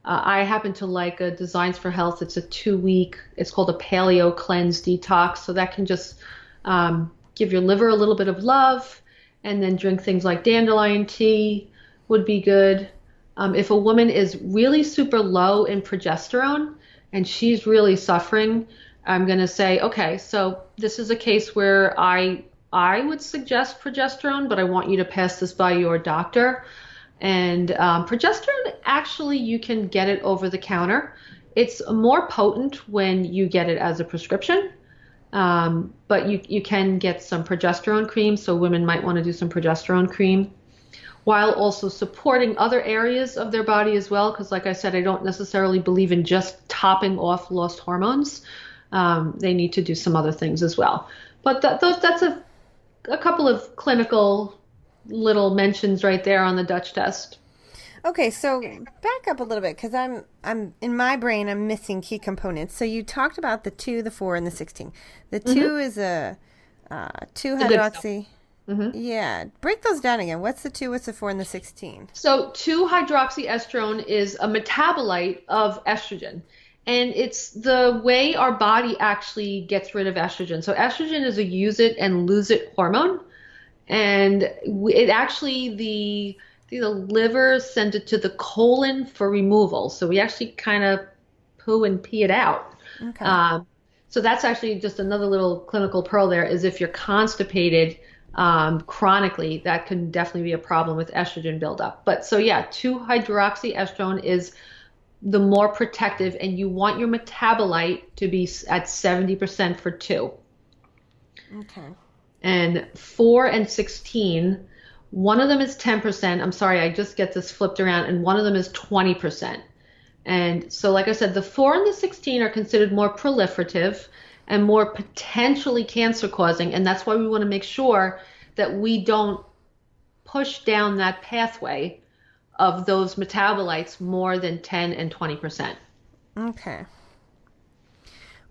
C: I happen to like a Designs for Health. It's a 2-week, it's called a paleo cleanse detox. So that can just give your liver a little bit of love, and then drink things like dandelion tea would be good. If a woman is really super low in progesterone and she's really suffering, I'm going to say, okay, so this is a case where I would suggest progesterone, but I want you to pass this by your doctor. And progesterone, actually, you can get it over the counter. It's more potent when you get it as a prescription. But you can get some progesterone cream, so women might want to do some progesterone cream, while also supporting other areas of their body as well, because like I said, I don't necessarily believe in just topping off lost hormones. They need to do some other things as well. But that's a couple of clinical little mentions right there on the Dutch test.
B: Okay, so back up a little bit, because I'm in my brain, I'm missing key components. So you talked about the 2, the 4, and the 16. The 2 mm-hmm. is a 2-hydroxy. Mm-hmm. Yeah, break those down again. What's the 2, what's the 4, and the 16?
C: So 2-hydroxyestrone is a metabolite of estrogen. And it's the way our body actually gets rid of estrogen. So estrogen is a use it and lose it hormone. And it actually, the liver sends it to the colon for removal. So we actually kind of poo and pee it out. Okay. So that's actually just another little clinical pearl there, is if you're constipated chronically, that can definitely be a problem with estrogen buildup. But so 2-hydroxyestrone is the more protective, and you want your metabolite to be at 70% for 2. Okay. And 4 and 16, one of them is 10%. I'm sorry, I just get this flipped around. And one of them is 20%. And so, like I said, the 4 and the 16 are considered more proliferative and more potentially cancer causing. And that's why we want to make sure that we don't push down that pathway of those metabolites more than 10 and 20%.
B: Okay.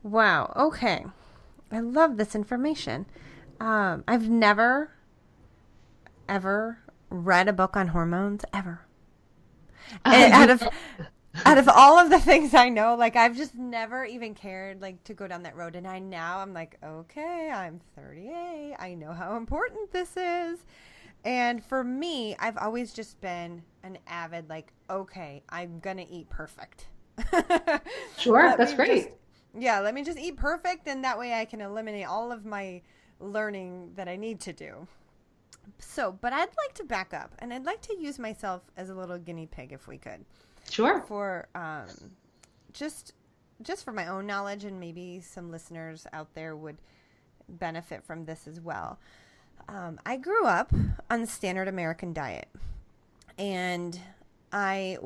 B: Wow. Okay. I love this information. I've never, ever read a book on hormones, ever. Out of all of the things I know, like, I've just never even cared, like, to go down that road. And I'm like, okay, I'm 38. I know how important this is. And for me, I've always just been an avid, like, okay, I'm going to eat perfect.
C: Sure, that's great.
B: Let me just eat perfect, and that way I can eliminate all of my learning that I need to do. So, but I'd like to back up, and I'd like to use myself as a little guinea pig if we could.
C: Sure.
B: For just for my own knowledge, and maybe some listeners out there would benefit from this as well. I grew up on the standard American diet, and I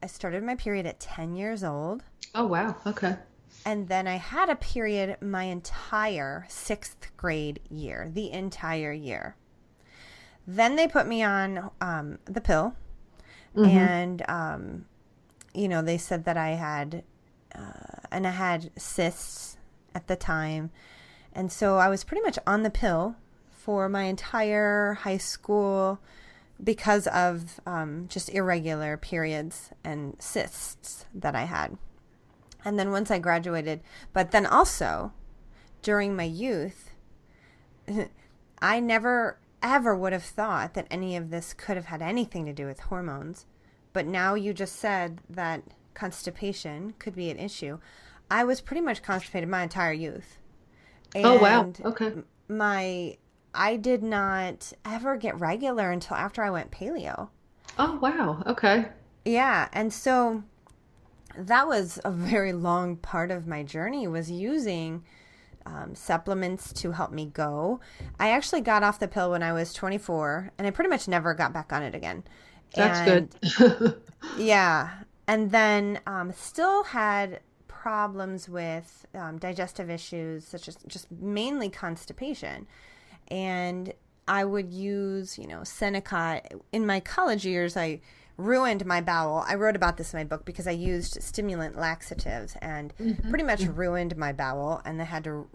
B: started my period at 10 years old.
C: Oh, wow. Okay.
B: And then I had a period my entire 6th grade year, the entire year. Then they put me on the pill, and, they said that I had cysts at the time. And so I was pretty much on the pill for my entire high school because of just irregular periods and cysts that I had. And then once I graduated, but then also during my youth, I never ever would have thought that any of this could have had anything to do with hormones. But now you just said that constipation could be an issue. I was pretty much constipated my entire youth. And
C: oh, wow. Okay.
B: I did not ever get regular until after I went paleo.
C: Oh, wow. Okay.
B: Yeah. And so that was a very long part of my journey, was using supplements to help me go. I actually got off the pill when I was 24, and I pretty much never got back on it again.
C: That's good.
B: Yeah. And then still had problems with digestive issues, such as just mainly constipation. And I would use, Seneca. In my college years, I ruined my bowel. I wrote about this in my book because I used stimulant laxatives and pretty much ruined my bowel, and I had to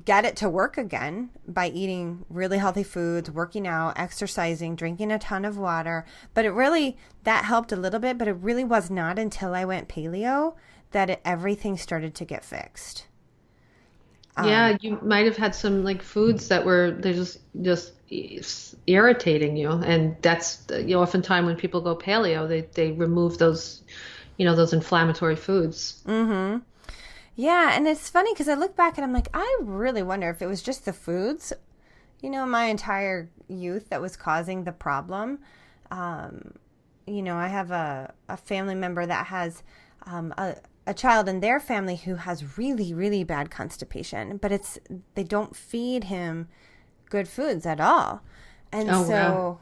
B: get it to work again by eating really healthy foods, working out, exercising, drinking a ton of water. But that helped a little bit, but it really was not until I went paleo that everything started to get fixed.
C: Yeah, you might have had some foods that they're just irritating you, and that's oftentimes when people go paleo, they remove those those inflammatory foods.
B: Mm-hmm. Yeah, and it's funny because I look back and I'm like, I really wonder if it was just the foods, my entire youth that was causing the problem. I have a family member that has a child in their family who has really, really bad constipation, but they don't feed him good foods at all. And Wow.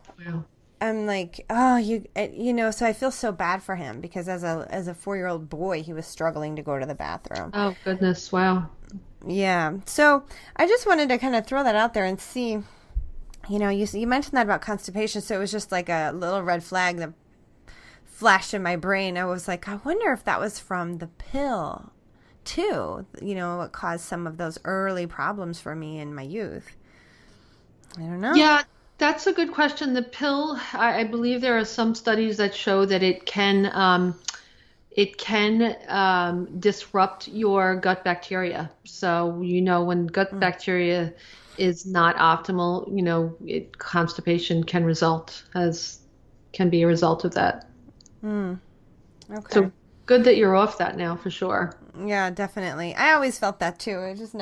B: I'm like, so I feel so bad for him because as a 4-year-old boy, he was struggling to go to the bathroom.
C: Oh, goodness. Wow.
B: Yeah. So I just wanted to kind of throw that out there and see, you mentioned that about constipation. So it was just like a little red flag that flashed in my brain. I was like, I wonder if that was from the pill too. What caused some of those early problems for me in my youth. I don't know.
C: Yeah, that's a good question. The pill, I believe there are some studies that show that it can disrupt your gut bacteria. So, when gut bacteria is not optimal, constipation can be a result of that.
B: Okay.
C: So good that you're off that now, for sure.
B: Yeah, definitely. I always felt that too. I was just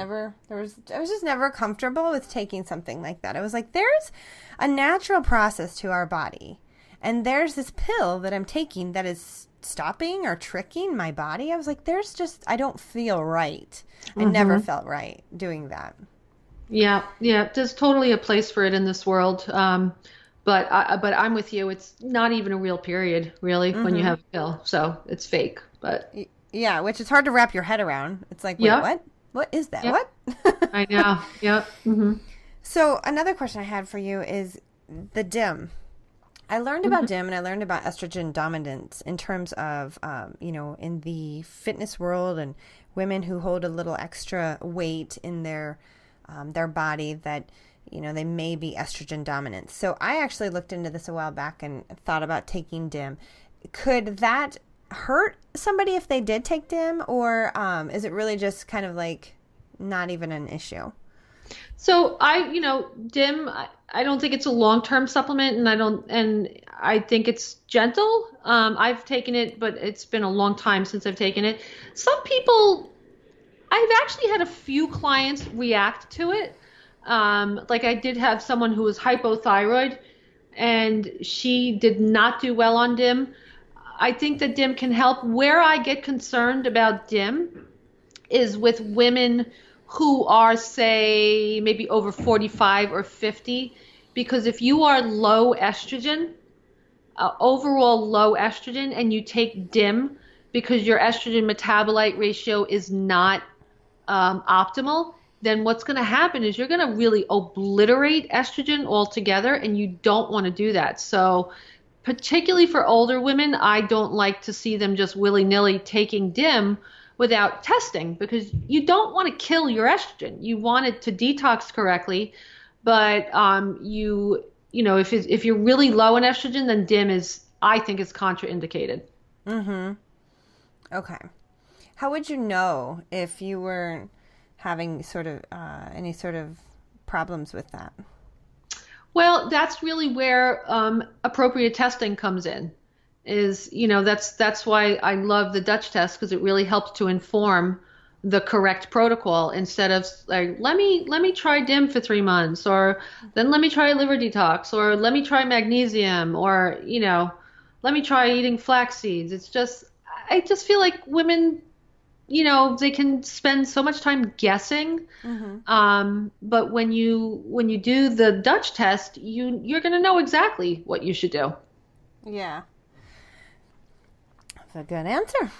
B: never comfortable with taking something like that. I was like, there's a natural process to our body, and there's this pill that I'm taking that is stopping or tricking my body. I was like, I don't feel right. I never felt right doing that. Yeah.
C: There's totally a place for it in this world. But I'm with you. It's not even a real period, really, when you have a pill. So it's fake. But
B: yeah, which is hard to wrap your head around. It's like, wait, what? What is that? Yep.
C: What? I know. Yep. Mm-hmm.
B: So another question I had for you is the DIM. I learned about DIM and I learned about estrogen dominance in terms of, in the fitness world and women who hold a little extra weight in their body that, they may be estrogen dominant. So I actually looked into this a while back and thought about taking DIM. Could that hurt somebody if they did take DIM, or is it really just kind of like not even an issue?
C: So DIM, I don't think it's a long-term supplement, and I think it's gentle. I've taken it, but it's been a long time since I've taken it. Some people I've actually had a few clients react to it. Like I did have someone who was hypothyroid, and she did not do well on DIM. I think that DIM can help. Where I get concerned about DIM is with women who are, say, maybe over 45 or 50, because if you are low estrogen, overall low estrogen, and you take DIM because your estrogen metabolite ratio is not optimal, then what's going to happen is you're going to really obliterate estrogen altogether, and you don't want to do that. So particularly for older women, I don't like to see them just willy-nilly taking DIM without testing, because you don't want to kill your estrogen. You want it to detox correctly, but you know, if you're really low in estrogen, then DIM is, I think, is contraindicated.
B: Mm-hmm. Okay. How would you know if you were having sort of any sort of problems with that?
C: Well, that's really where appropriate testing comes in. Is, you know, that's why I love the Dutch test, because it really helps to inform the correct protocol, instead of like, let me try DIM for 3 months, or then let me try liver detox, or let me try magnesium, or, you know, let me try eating flax seeds. I just feel like women, you know, they can spend so much time guessing. Mm-hmm. But when you do the Dutch test, you're going to know exactly what you should do.
B: Yeah. That's a good answer.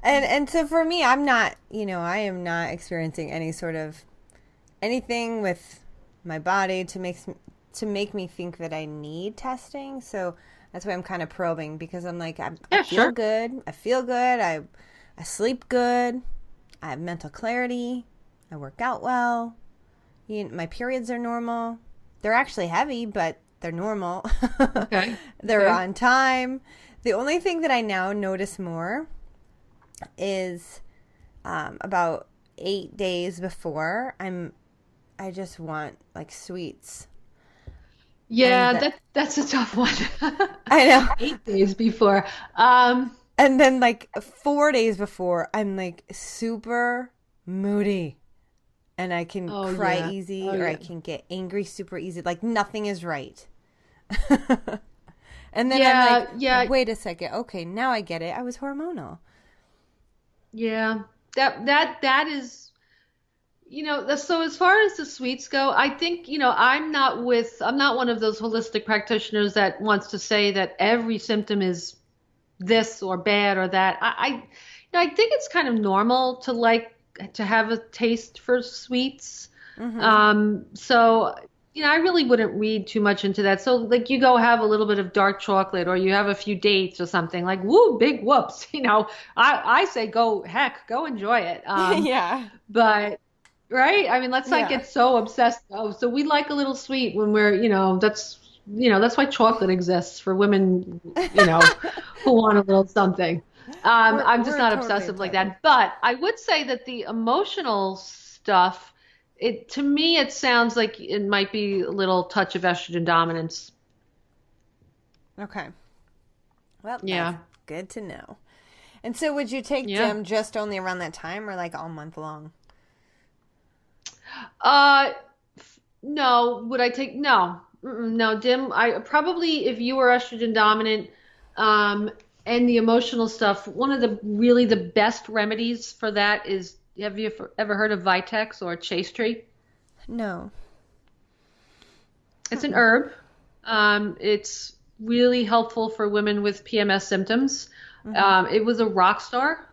B: and so for me, I'm not, you know, I am not experiencing any sort of anything with my body to make me think that I need testing. So that's why I'm kind of probing, because I'm like, I feel good. I feel good. I sleep good. I have mental clarity. I work out well. My periods are normal. They're actually heavy, but they're normal. Okay. They're on time. The only thing that I now notice more is about 8 days before, I just want like sweets.
C: Yeah, that's a tough one.
B: I know.
C: 8 days before.
B: And then like 4 days before, I'm like super moody. And I can cry easy, or I can get angry super easy. Like nothing is right. And then I'm like, wait a second. Okay, now I get it. I was hormonal. Yeah,
C: that is, you know, so as far as the sweets go, I think, you know, I'm not one of those holistic practitioners that wants to say that every symptom is this or bad or that. I think it's kind of normal to have a taste for sweets. Mm-hmm. So, you know, I really wouldn't read too much into that. So like, you go have a little bit of dark chocolate, or you have a few dates or something, like, woo, big whoops. You know, I say go enjoy it.
B: Yeah.
C: But right. I mean, let's not get so obsessed. Oh, so we like a little sweet when we're, that's why chocolate exists, for women, who want a little something. I'm just not obsessive like that. But I would say that the emotional stuff, to me, it sounds like it might be a little touch of estrogen dominance.
B: Okay. Well, that's good to know. And so would you take DIM just only around that time, or like all month long?
C: No. Would I take, no. No, DIM, I probably, if you were estrogen dominant, and the emotional stuff, one of the best remedies for that is, have you ever heard of Vitex or Chase Tree?
B: No.
C: It's an herb. It's really helpful for women with PMS symptoms. Mm-hmm. It was a rock star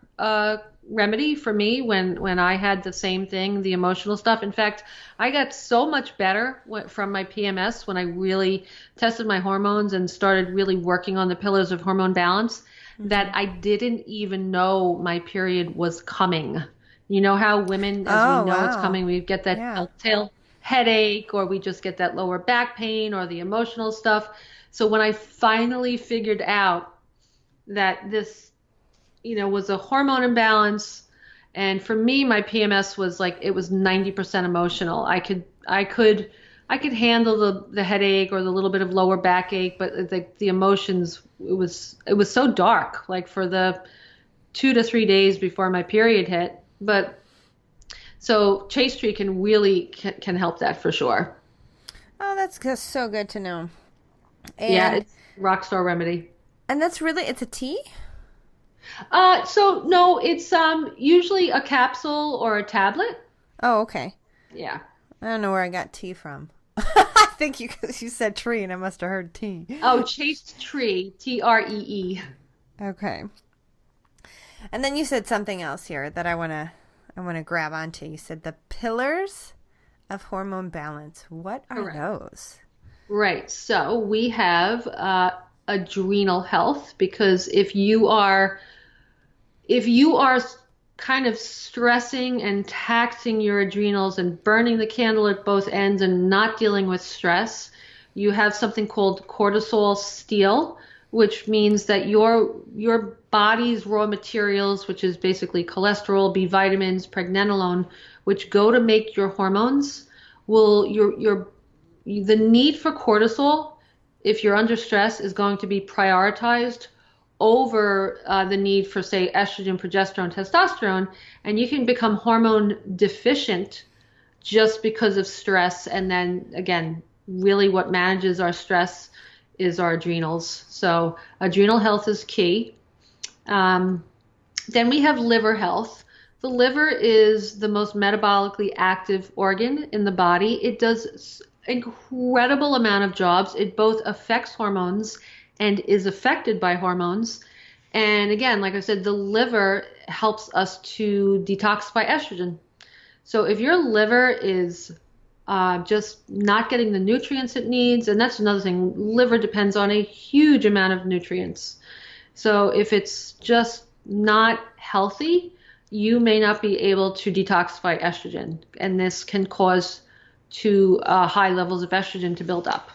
C: remedy for me when I had the same thing, the emotional stuff. In fact, I got so much better from my PMS when I really tested my hormones and started really working on the pillars of hormone balance, that I didn't even know my period was coming. You know how women, as we know it's coming, we get that telltale headache, or we just get that lower back pain, or the emotional stuff. So when I finally figured out that this, was a hormone imbalance, and for me, my PMS was like, it was 90% emotional. I could handle the headache or the little bit of lower backache, but the emotions, it was so dark. Like for the 2 to 3 days before my period hit. But so Chase Tree can really can help that for sure.
B: Oh, that's just so good to know.
C: Yeah, it's rock star remedy.
B: And that's really, it's a tea?
C: So no, it's usually a capsule or a tablet.
B: Oh, okay.
C: Yeah.
B: I don't know where I got tea from. I think because you said tree and I must have heard tea.
C: Oh, Chase Tree, Tree.
B: Okay. And then you said something else here that I want to grab onto. You said the pillars of hormone balance. What are
C: Correct.
B: those?
C: Right. So we have adrenal health, because if you are kind of stressing and taxing your adrenals and burning the candle at both ends and not dealing with stress, you have something called cortisol steal, which means that your body's raw materials, which is basically cholesterol, B vitamins, pregnenolone, which go to make your hormones, the need for cortisol, if you're under stress, is going to be prioritized over the need for, say, estrogen, progesterone, testosterone, and you can become hormone deficient just because of stress. And then again, really what manages our stress is our adrenals. So adrenal health is key. Then we have liver health. The liver is the most metabolically active organ in the body. It does incredible amount of jobs. It both affects hormones and is affected by hormones. And again, like I said, the liver helps us to detoxify estrogen. So if your liver is just not getting the nutrients it needs, and that's another thing, liver depends on a huge amount of nutrients. So if it's just not healthy, you may not be able to detoxify estrogen, and this can cause high levels of estrogen to build up.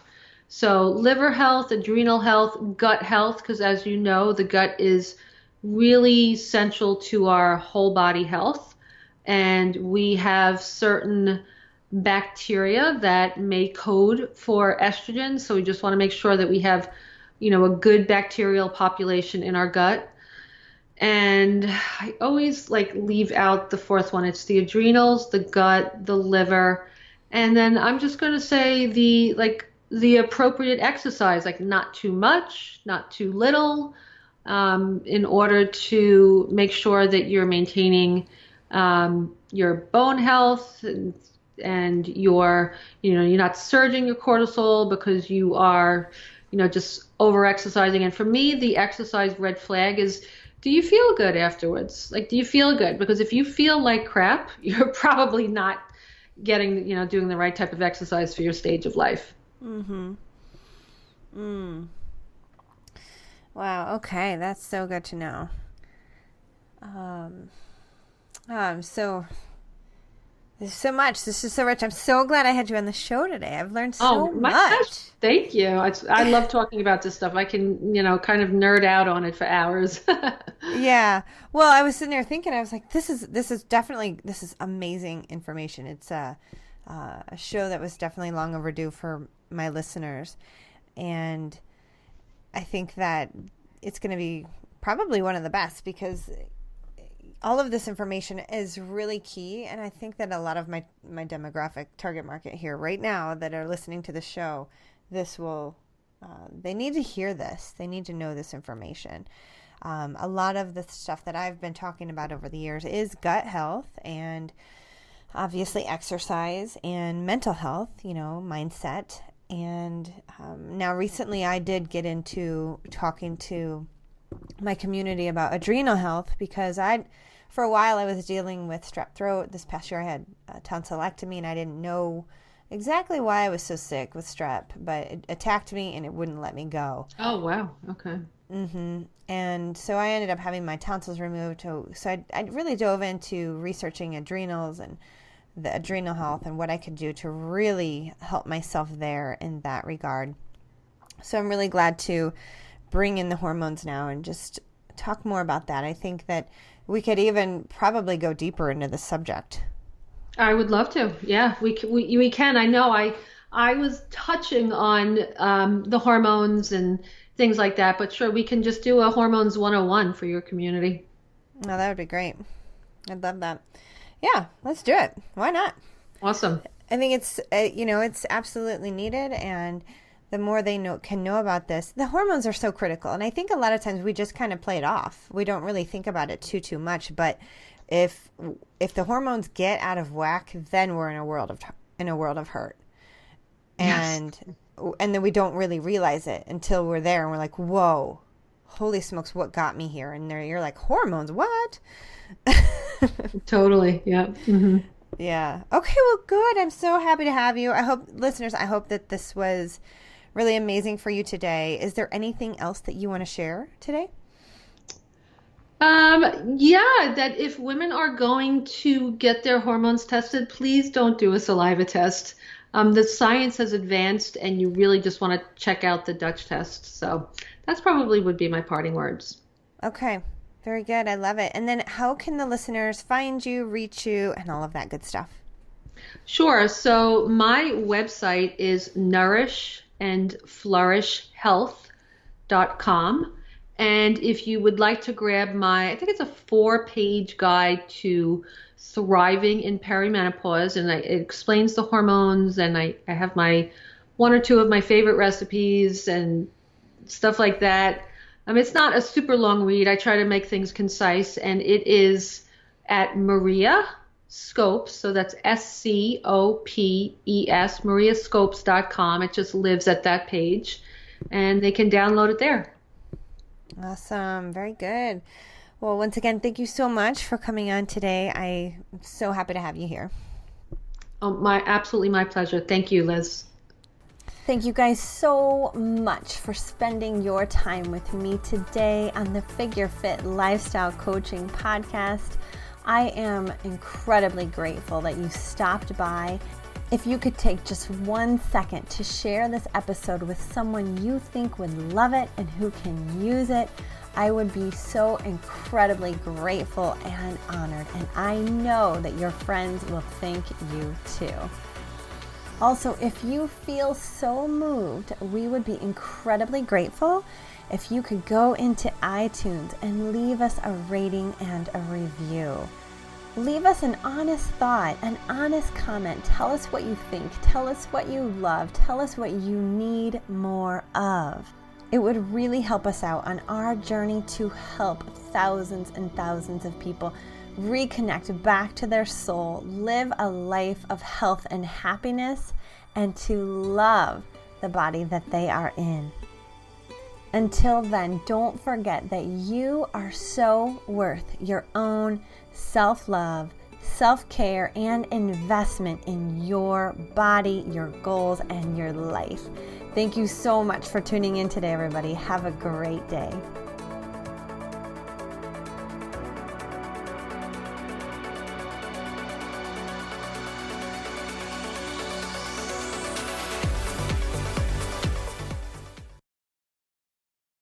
C: So liver health, adrenal health, gut health, because as you know, the gut is really central to our whole body health. And we have certain bacteria that may code for estrogen. So we just want to make sure that we have, a good bacterial population in our gut. And I always leave out the fourth one. It's the adrenals, the gut, the liver. And then I'm just going to say the appropriate exercise, not too much, not too little, in order to make sure that you're maintaining your bone health and you're not surging your cortisol because you are, just over exercising. And for me, the exercise red flag is, do you feel good afterwards? Do you feel good? Because if you feel like crap, you're probably not getting, doing the right type of exercise for your stage of life.
B: Mm-hmm. Wow. Okay. That's so good to know. There's so much. This is so rich. I'm so glad I had you on the show today. I've learned so much.
C: Gosh, thank you. I love talking about this stuff. I can, kind of nerd out on it for hours.
B: Yeah. Well, I was sitting there thinking, I was like, this is amazing information. It's a show that was definitely long overdue for my listeners. And I think that it's going to be probably one of the best, because all of this information is really key. And I think that a lot of my demographic target market here right now that are listening to the show, they need to hear this. They need to know this information. A lot of the stuff that I've been talking about over the years is gut health, and obviously exercise, and mental health, mindset. And now recently I did get into talking to my community about adrenal health, because for a while I was dealing with strep throat. This past year I had a tonsillectomy, and I didn't know exactly why I was so sick with strep, but it attacked me and it wouldn't let me go.
C: Oh, wow. Okay.
B: Mm-hmm. And so I ended up having my tonsils removed. So I really dove into researching adrenals and the adrenal health and what I could do to really help myself there in that regard. So I'm really glad to bring in the hormones now and just talk more about that. I think that we could even probably go deeper into the subject.
C: I would love to. Yeah, we can. I know I was touching on the hormones and things like that, but sure, we can just do a hormones 101 for your community.
B: No, that would be great. I'd love that. Yeah, let's do it. Why not?
C: Awesome.
B: I think it's, it's absolutely needed. And the more they can know about this, the hormones are so critical. And I think a lot of times we just kind of play it off. We don't really think about it too much. But if the hormones get out of whack, then we're in a world of hurt. And then we don't really realize it until we're there and we're like, whoa, holy smokes, what got me here? And you're like, hormones, what?
C: Totally. Yeah. Mm-hmm.
B: Yeah. Okay. Well, good. I'm so happy to have you. I hope that this was really amazing for you today. Is there anything else that you want to share today?
C: That if women are going to get their hormones tested, please don't do a saliva test. The science has advanced and you really just want to check out the Dutch test. So that's probably would be my parting words.
B: Okay. Very good. I love it. And then how can the listeners find you, reach you, and all of that good stuff?
C: Sure. So my website is nourishandflourishhealth.com. And if you would like to grab I think it's a 4-page guide to thriving in perimenopause, and it explains the hormones, and I have my 1 or 2 of my favorite recipes and stuff like that. It's not a super long read. I try to make things concise, and it is at Maria Scopes, so that's SCOPES, mariascopes.com. It just lives at that page, and they can download it there.
B: Awesome. Very good. Well, once again, thank you so much for coming on today. I'm so happy to have you here.
C: Oh, absolutely my pleasure. Thank you, Liz.
B: Thank you guys so much for spending your time with me today on the figureFIT Lifestyle Coaching Podcast. I am incredibly grateful that you stopped by. If you could take just 1 second to share this episode with someone you think would love it and who can use it, I would be so incredibly grateful and honored. And I know that your friends will thank you too. Also, if you feel so moved, we would be incredibly grateful if you could go into iTunes and leave us a rating and a review. Leave us an honest thought, an honest comment. Tell us what you think. Tell us what you love. Tell us what you need more of. It would really help us out on our journey to help thousands and thousands of people reconnect back to their soul, live a life of health and happiness, and to love the body that they are in. Until then, don't forget that you are so worth your own self-love, self-care, and investment in your body, your goals, and your life. Thank you so much for tuning in today, everybody. Have a great day.